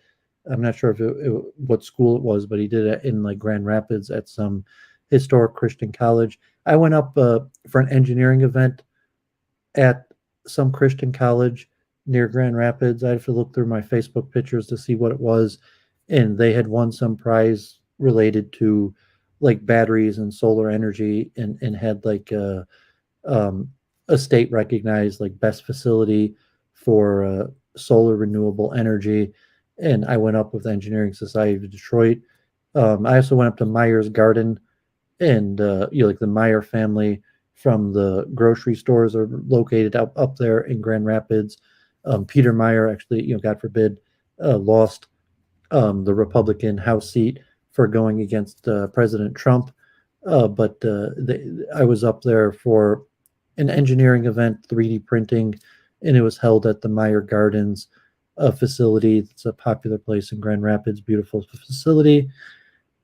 I'm not sure if what school it was, but he did it in like Grand Rapids at some historic Christian college. I went up for an engineering event at some Christian college near Grand Rapids. I have to look through my Facebook pictures to see what it was, and they had won some prize related to like batteries and solar energy, and had like um, a state recognized like best facility for solar renewable energy. And I went up with the Engineering Society of Detroit. I also went up to Meyer's Garden, and like the Meyer family from the grocery stores are located up there in Grand Rapids. Peter Meyer actually, God forbid, lost the Republican House seat for going against President Trump. But I was up there for an engineering event, 3D printing, and it was held at the Meyer Gardens facility. It's a popular place in Grand Rapids, beautiful facility.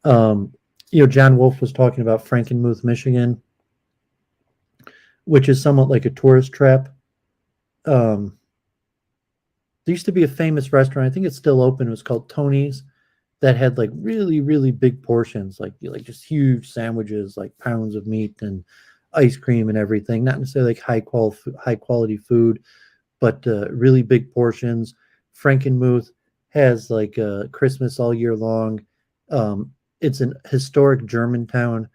Um, John Wolfe was talking about Frankenmuth, Michigan, which is somewhat like a tourist trap. Um, there used to be a famous restaurant. I think it's still open. It was called Tony's, that had like really really big portions, like just huge sandwiches, like pounds of meat and ice cream and everything. Not necessarily like high quality food, but really big portions. Frankenmuth has like Christmas all year long. It's an historic German town.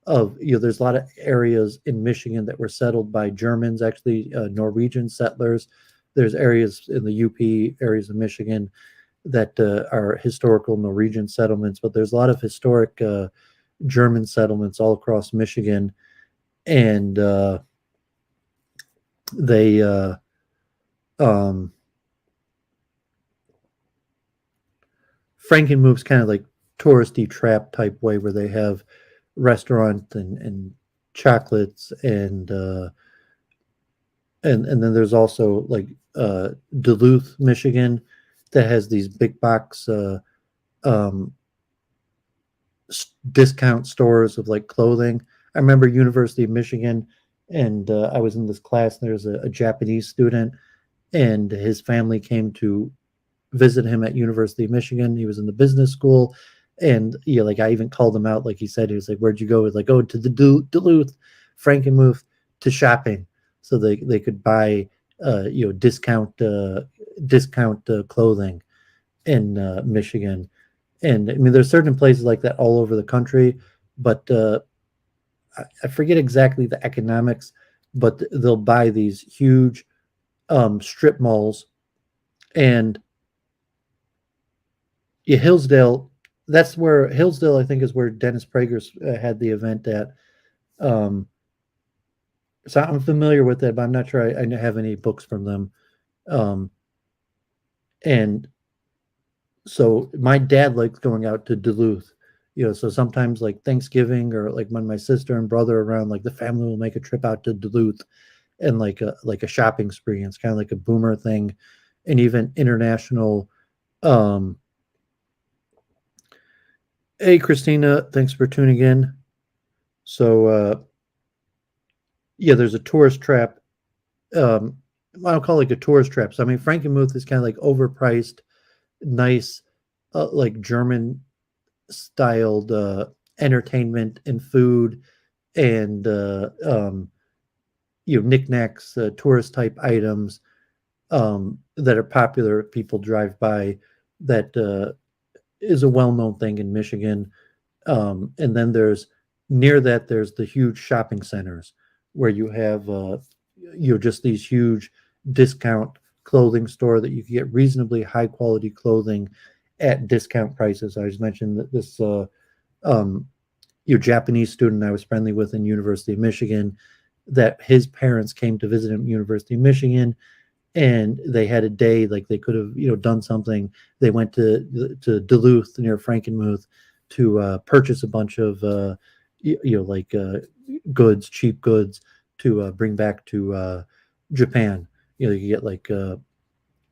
There's a lot of areas in Michigan that were settled by Germans, actually Norwegian settlers. There's areas in the UP areas of Michigan that are historical Norwegian settlements, but there's a lot of historic German settlements all across Michigan, and they um, Frankenmuth's kind of like touristy trap type way, where they have restaurant and chocolates, and then there's also like Duluth, Michigan, that has these big box um, discount stores of like clothing. I remember University of Michigan, and I was in this class, and there's a Japanese student, and his family came to visit him at University of Michigan. He was in the business school, and like I even called him out. Like he said, he was like, "Where'd you go?" He was like, "Oh, to the Duluth, Frankenmuth, to shopping," so they could buy discount clothing in Michigan. And I mean, there's certain places like that all over the country, but I forget exactly the economics, but they'll buy these huge strip malls. And yeah, Hillsdale, that's where Hillsdale, I think, is where Dennis Prager had the event at. Um, so I'm familiar with that, but I'm not sure I have any books from them. Um, and so my dad likes going out to Duluth, So sometimes like Thanksgiving or like when my sister and brother are around, like the family will make a trip out to Duluth and like a shopping spree. It's kind of like a boomer thing, and even international. Um, hey, Christina, thanks for tuning in. So yeah, there's a tourist trap. Um, I don't call it like a tourist trap. So I mean, Frankenmuth is kind of like overpriced, nice, like German styled entertainment and food and knickknacks, tourist type items that are popular. People drive by. That is a well known thing in Michigan. And then near that there's the huge shopping centers where you have just these huge discount clothing store that you can get reasonably high quality clothing at discount prices. I was mentioned that this um, Japanese student I was friendly with in University of Michigan, that his parents came to visit him at University of Michigan, and they had a day like they could have done something. They went to Duluth near Frankenmuth to purchase a bunch of like goods, cheap goods, to bring back to Japan. You get like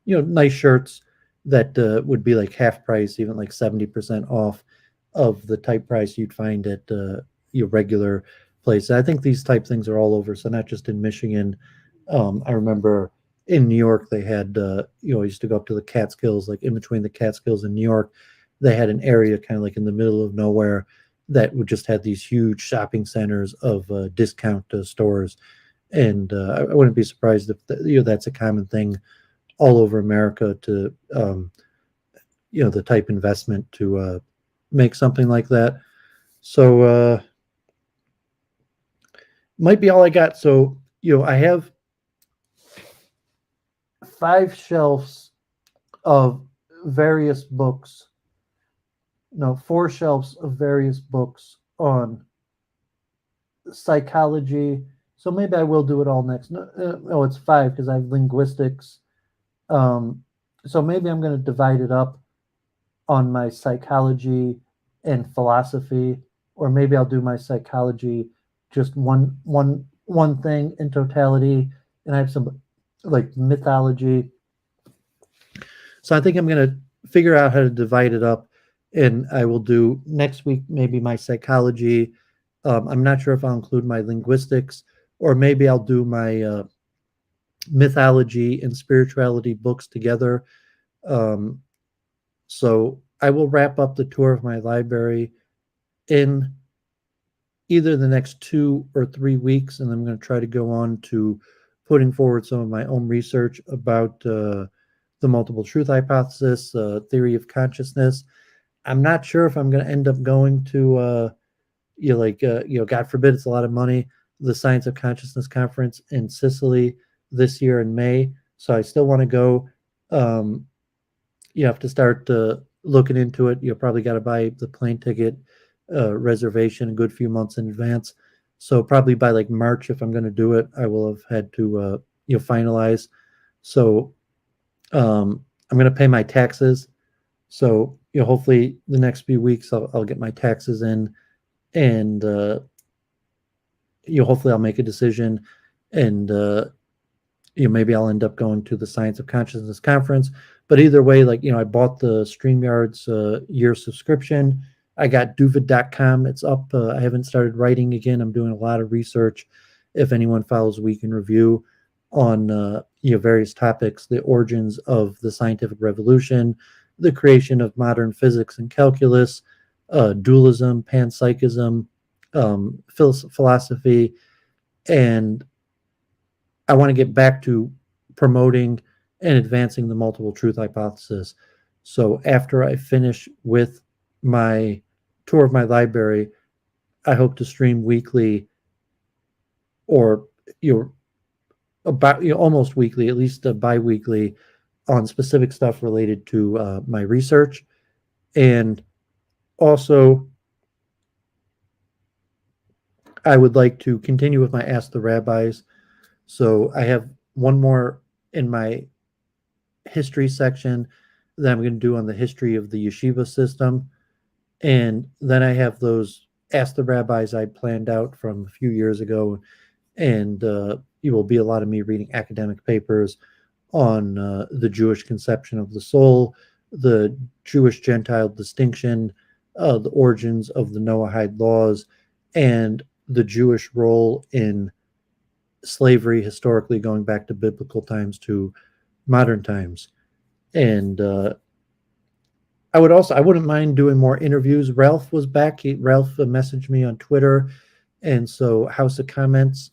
nice shirts that would be like half price, even like 70% off of the type price you'd find at your regular place. I think these type things are all over, so not just in Michigan. I remember in New York they had I used to go up to the Catskills, like in between the Catskills and New York. They had an area kind of like in the middle of nowhere that would just have these huge shopping centers of discount stores, and I wouldn't be surprised if that's a common thing all over America to the type investment to make something like that. So might be all I got. So I have 5 shelves of various books. No, 4 shelves of various books on psychology. So maybe I will do it all next. No, it's 5 because I have linguistics. Um, so maybe I'm going to divide it up on my psychology and philosophy, or maybe I'll do my psychology just one thing in totality, and I have some like mythology. So I think I'm going to figure out how to divide it up, and I will do next week maybe my psychology. I'm not sure if I'll include my linguistics, or maybe I'll do my mythology and spirituality books together. Um, so I will wrap up the tour of my library in either the next 2 or 3 weeks, and I'm going to try to go on to putting forward some of my own research about the multiple truth hypothesis, theory of consciousness. I'm not sure if I'm going to end up going to, God forbid, it's a lot of money, the Science of Consciousness conference in Sicily this year in May. So I still want to go. You have to start looking into it. You probably got to buy the plane ticket reservation a good few months in advance. So probably by like March, if I'm going to do it, I will have had to finalize. So I'm going to pay my taxes. So hopefully the next few weeks I'll get my taxes in, and hopefully I'll make a decision, and maybe I'll end up going to the Science of Consciousness conference. But either way, like, I bought the StreamYard's year subscription. I got Duvid.com. It's up. I haven't started writing again. I'm doing a lot of research. If anyone follows Week in Review on various topics, the origins of the scientific revolution, the creation of modern physics and calculus, dualism, panpsychism, philosophy, and I want to get back to promoting and advancing the multiple truth hypothesis. So after I finish with my tour of my library, I hope to stream weekly, or about almost weekly, at least bi-weekly, on specific stuff related to my research. And also, I would like to continue with my Ask the Rabbis. So I have one more in my history section that I'm going to do on the history of the yeshiva system. And then I have those Ask the Rabbis I planned out from a few years ago, and it will be a lot of me reading academic papers on the Jewish conception of the soul, the Jewish Gentile distinction, the origins of the Noahide laws, and the Jewish role in slavery historically going back to biblical times to modern times. And I wouldn't mind doing more interviews. Ralph was back. Ralph messaged me on Twitter, and so House of Comments.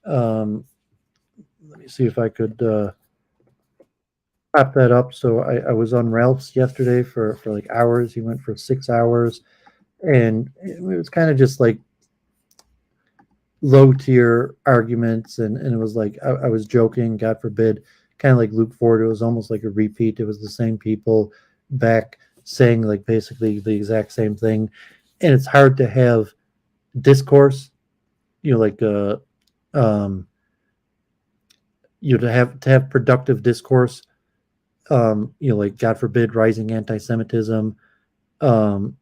Um, Let me see if I could pop that up. So I was on Ralph's yesterday for like hours. He went for 6 hours, and it was kind of just like low tier arguments, and it was like I was joking, God forbid, kind of like Luke Ford. It was almost like a repeat. It was the same people back saying like basically the exact same thing, and it's hard to have discourse, like um, to have productive discourse, like God forbid, rising anti-Semitism. Um,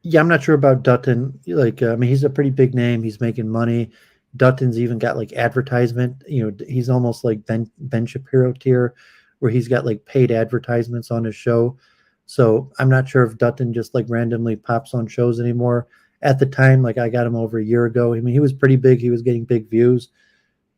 Yeah, I'm not sure about Dutton. Like, I mean, he's a pretty big name. He's making money. Dutton's even got like advertisement. He's almost like Ben Shapiro tier, where he's got like paid advertisements on his show. So I'm not sure if Dutton just like randomly pops on shows anymore. At the time, like I got him over a year ago. I mean, he was pretty big. He was getting big views.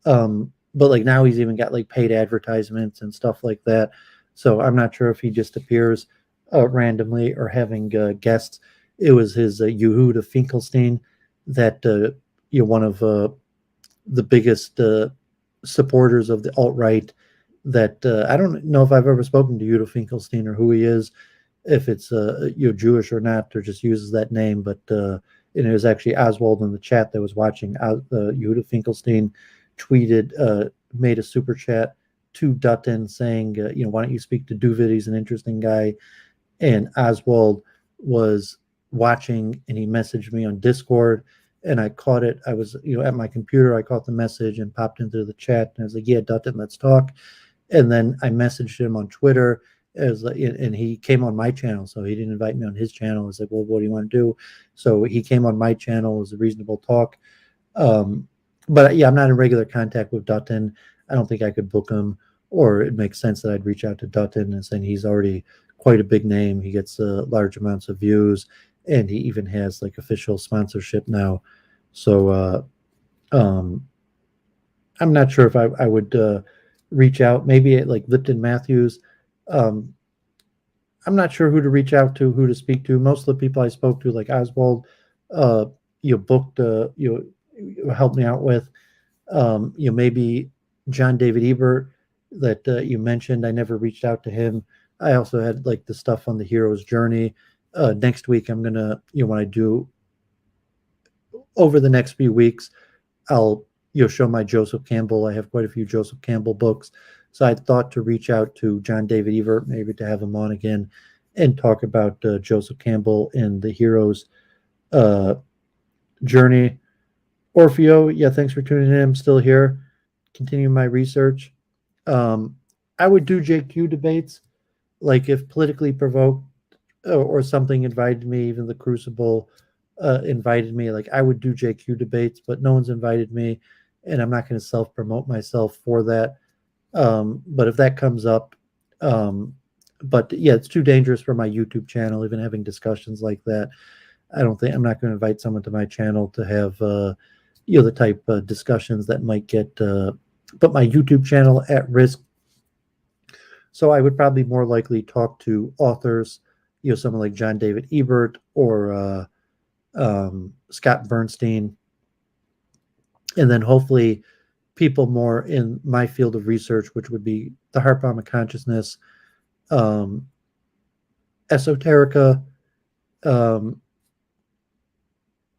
But like now he's even got like paid advertisements and stuff like that. So I'm not sure if he just appears randomly or having guests. It was his Yehuda Finkelstein that one of the biggest supporters of the alt right. That I don't know if I've ever spoken to Yehuda Finkelstein or who he is, if it's Jewish or not, or just uses that name. But and it was actually Oswald in the chat that was watching. Yehuda Finkelstein tweeted, made a super chat to Dutton saying, why don't you speak to Duvid? He's an interesting guy. And Oswald was watching, and he messaged me on Discord, and I caught it. I was, at my computer. I caught the message and popped into the chat, and I was like, "Yeah, Dutton, let's talk." And then I messaged him on Twitter, as and he came on my channel, so he didn't invite me on his channel. I was like, "Well, what do you want to do?" So he came on my channel. It was a reasonable talk. Um, but yeah, I'm not in regular contact with Dutton. I don't think I could book him, or it makes sense that I'd reach out to Dutton and saying he's already quite a big name. He gets large amounts of views, and he even has like official sponsorship now. So I'm not sure if I would reach out. Maybe at like Lipton Matthews. Um, I'm not sure who to reach out to, who to speak to. Most of the people I spoke to, like Oswald, uh, booked, helped me out with. Maybe John David Ebert that you mentioned. I never reached out to him. I also had like the stuff on the hero's journey. Next week, I'm gonna, when I do over the next few weeks, I'll show my Joseph Campbell. I have quite a few Joseph Campbell books, so I thought to reach out to John David Ebert, maybe to have him on again and talk about Joseph Campbell and the hero's uh, journey. Orfeo, yeah, thanks for tuning in. I'm still here, continuing my research. I would do JQ debates, like if politically provoked or something invited me, even the Crucible invited me, like I would do JQ debates, but no one's invited me, and I'm not going to self promote myself for that. But if that comes up, but yeah, it's too dangerous for my YouTube channel, even having discussions like that. I'm not going to invite someone to my channel to have, the type of discussions that might put my YouTube channel at risk. So I would probably more likely talk to authors, someone like John David Ebert or Scott Bernstein, and then hopefully people more in my field of research, which would be the heart bomb of consciousness, um, esoterica. Um,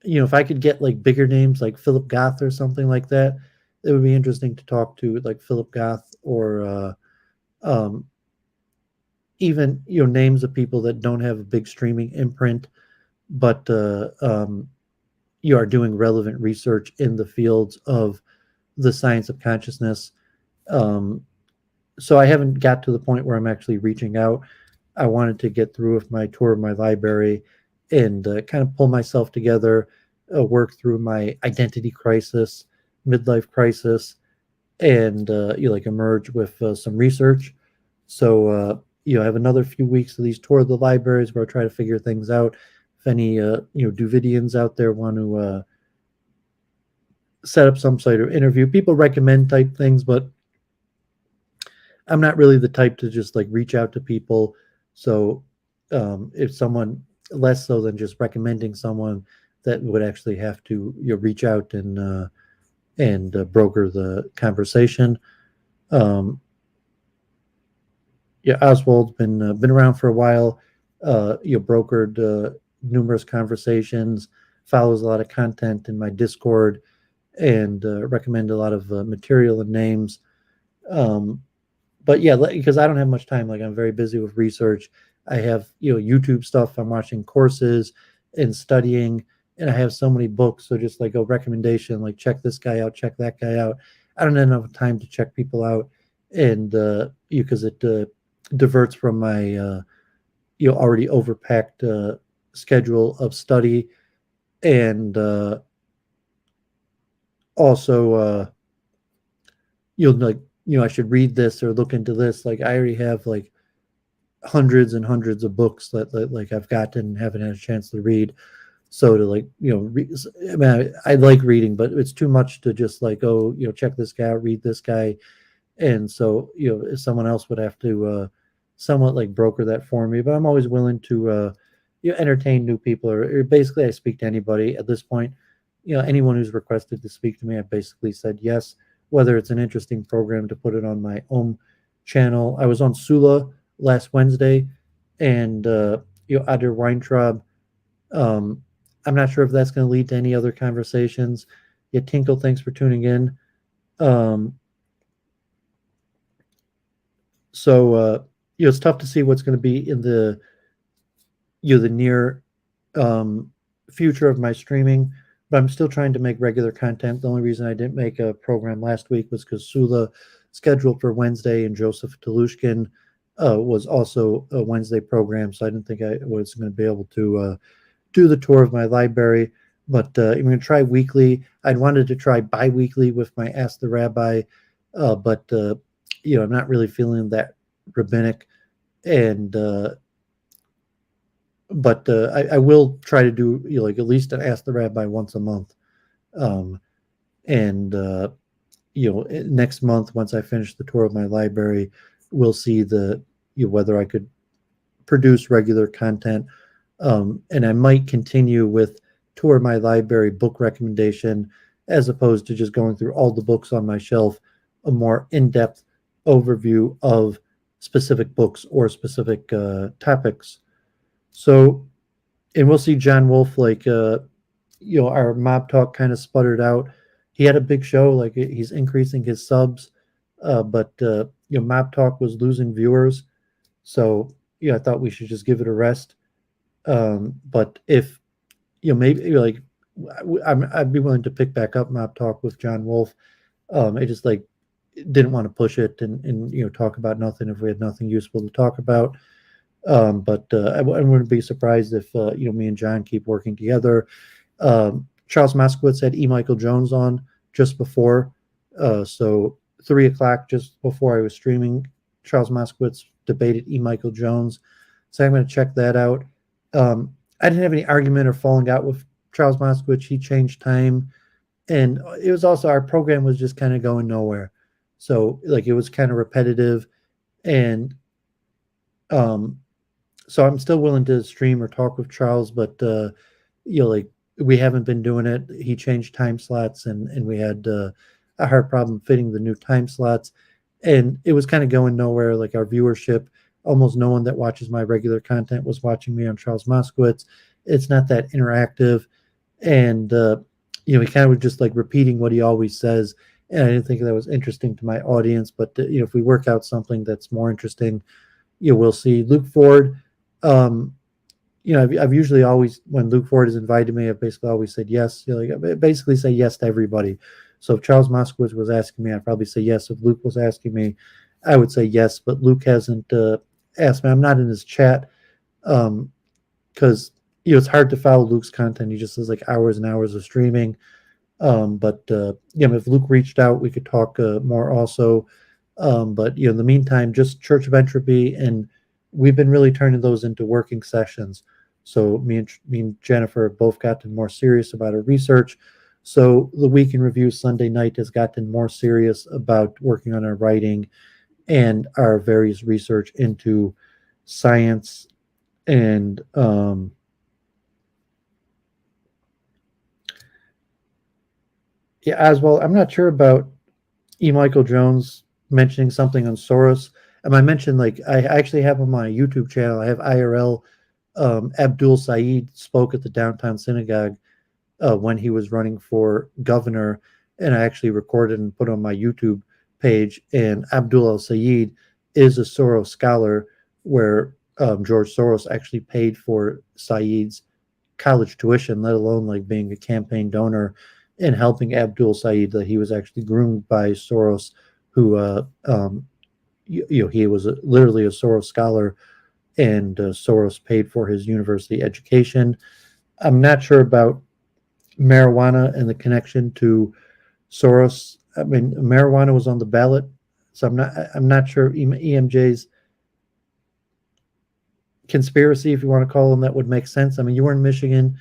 if I could get like bigger names like Philip Goth or something like that, it would be interesting to talk to like Philip Goth or even names of people that don't have a big streaming imprint, but you are doing relevant research in the fields of the science of consciousness. Um, so I haven't got to the point where I'm actually reaching out. I wanted to get through with my tour of my library and kind of pull myself together, work through my identity crisis, midlife crisis, and like emerge with some research. So I have another few weeks of these tour of the libraries where I try to figure things out. If any Duvidians out there want to set up some sort of interview, people recommend type things, but I'm not really the type to just like reach out to people. So if someone less so than just recommending someone that would actually have to reach out and broker the conversation. Um, yeah, Oswald's been around for a while. Brokered numerous conversations, follows a lot of content in my Discord, and recommend a lot of material and names. Um, but yeah, because I don't have much time. Like I'm very busy with research. I have YouTube stuff. I'm watching courses and studying, and I have so many books. So just like a recommendation, like check this guy out, check that guy out. I don't have enough time to check people out, and because it diverts from my already overpacked schedule of study, and also like I should read this or look into this. Like I already have like hundreds and hundreds of books that like I've gotten and haven't had a chance to read. So to like I mean I like reading, but it's too much to just like check this guy out, read this guy, and so if someone else would have to somewhat like broker that for me. But I'm always willing to entertain new people, or basically I speak to anybody at this point. Anyone who's requested to speak to me, I basically said yes, whether it's an interesting program to put it on my own channel. I was on Sula last Wednesday, and Adder Weintraub. Um, I'm not sure if that's going to lead to any other conversations. Yeah, Tinkle, thanks for tuning in. Um, so it's tough to see what's going to be in the the near future of my streaming, but I'm still trying to make regular content. The only reason I didn't make a program last week was because Sula scheduled for Wednesday and Joseph Talushkin was also a Wednesday program, so I didn't think I was going to be able to do the tour of my library. But I'm going to try weekly. I'd wanted to try bi-weekly with my Ask the Rabbi, but I'm not really feeling that rabbinic, and but I will try to do like at least an Ask the Rabbi once a month, and next month once I finish the tour of my library, we'll see whether I could produce regular content, and I might continue with tour my library book recommendation as opposed to just going through all the books on my shelf, a more in-depth overview of specific books or specific topics. So, and we'll see John Wolfe, like, our mob talk kind of sputtered out. He had a big show, like he's increasing his subs, but mob talk was losing viewers. So, I thought we should just give it a rest. But if, maybe like, I'd be willing to pick back up mob talk with John Wolfe. I just like didn't want to push it and talk about nothing if we had nothing useful to talk about. But I wouldn't be surprised if me and John keep working together. Charles Moskowitz had E. Michael Jones on just before, so 3 o'clock just before I was streaming. Charles Moskowitz debated E. Michael Jones, so I'm going to check that out. I didn't have any argument or falling out with Charles Moskowitz. He changed time, and it was also our program was just kind of going nowhere. So like it was kind of repetitive, and so I'm still willing to stream or talk with Charles, but like we haven't been doing it. He changed time slots, and we had a hard problem fitting the new time slots, and it was kind of going nowhere. Like our viewership, almost no one that watches my regular content was watching me on Charles Moskowitz. It's not that interactive, and he kind of was just like repeating what he always says, and I didn't think that was interesting to my audience. But if we work out something that's more interesting, we'll see. Luke Ford. I've usually always, when Luke Ford has invited me, I've basically always said yes. Like I basically say yes to everybody. So if Charles Moskowitz was asking me, I'd probably say yes. If Luke was asking me, I would say yes, but Luke hasn't asked me. I'm not in his chat because it's hard to follow Luke's content. He just has like hours and hours of streaming. But if Luke reached out, we could talk more also. But in the meantime, just Church of Entropy, and we've been really turning those into working sessions. So me and Jennifer have both gotten more serious about our research. So the week in review Sunday night has gotten more serious about working on our writing and our various research into science and as well. I'm not sure about E. Michael Jones mentioning something on Soros. I mentioned like I actually have on my YouTube channel. I have IRL. Abdul Saeed spoke at the downtown synagogue when he was running for governor, and I actually recorded and put on my YouTube page. And Abdul Saeed is a Soros scholar, where George Soros actually paid for Saeed's college tuition, let alone like being a campaign donor and helping Abdul Saeed. That he was actually groomed by Soros, who he was literally a Soros scholar, and Soros paid for his university education. I'm not sure about marijuana and the connection to Soros. I mean, marijuana was on the ballot, so I'm not sure EMJ's conspiracy, if you want to call them, that would make sense. I mean, you were in Michigan.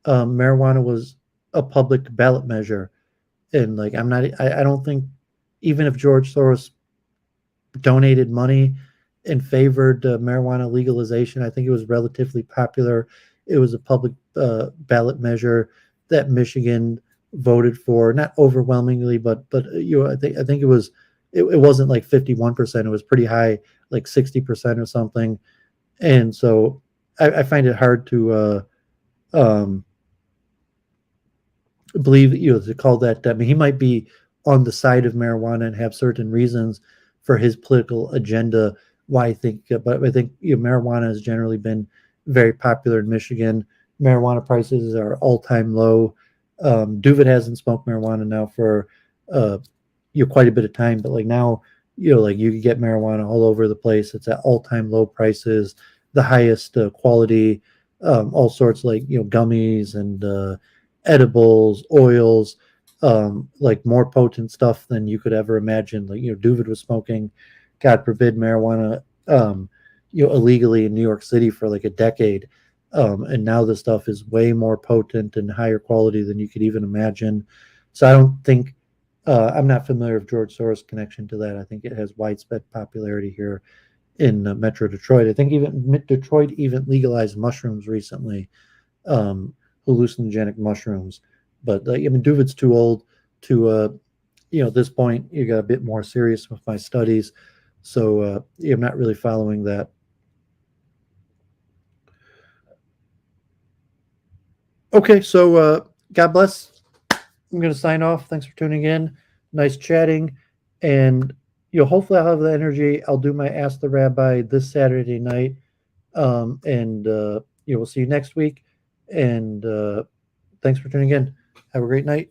Marijuana was a public ballot measure, and like I don't think, even if George Soros donated money and favored marijuana legalization, I think it was relatively popular. It was a public ballot measure that Michigan voted for, not overwhelmingly, but I think it wasn't like 51%. It was pretty high, like 60% or something. And so I find it hard to um, believe, to call that. I mean, he might be on the side of marijuana and have certain reasons for his political agenda. Why I think, but I think marijuana has generally been very popular in Michigan. Marijuana prices are all-time low. Duvid hasn't smoked marijuana now for uh, quite a bit of time, but like now, like you can get marijuana all over the place. It's at all-time low prices, the highest quality, all sorts, like gummies and edibles, oils, like more potent stuff than you could ever imagine. Like Duvid was smoking, God forbid, marijuana, illegally in New York City for like a decade, and now the stuff is way more potent and higher quality than you could even imagine. So I don't think. I'm not familiar with George Soros' connection to that. I think it has widespread popularity here in Metro Detroit. I think even Detroit even legalized mushrooms recently, hallucinogenic mushrooms. But Duvid's too old to, at this point, you got a bit more serious with my studies, so I'm not really following that. Okay, so God bless. I'm going to sign off. Thanks for tuning in. Nice chatting, and hopefully I'll have the energy. I'll do my Ask the Rabbi this Saturday night, and we'll see you next week. And thanks for tuning in. Have a great night.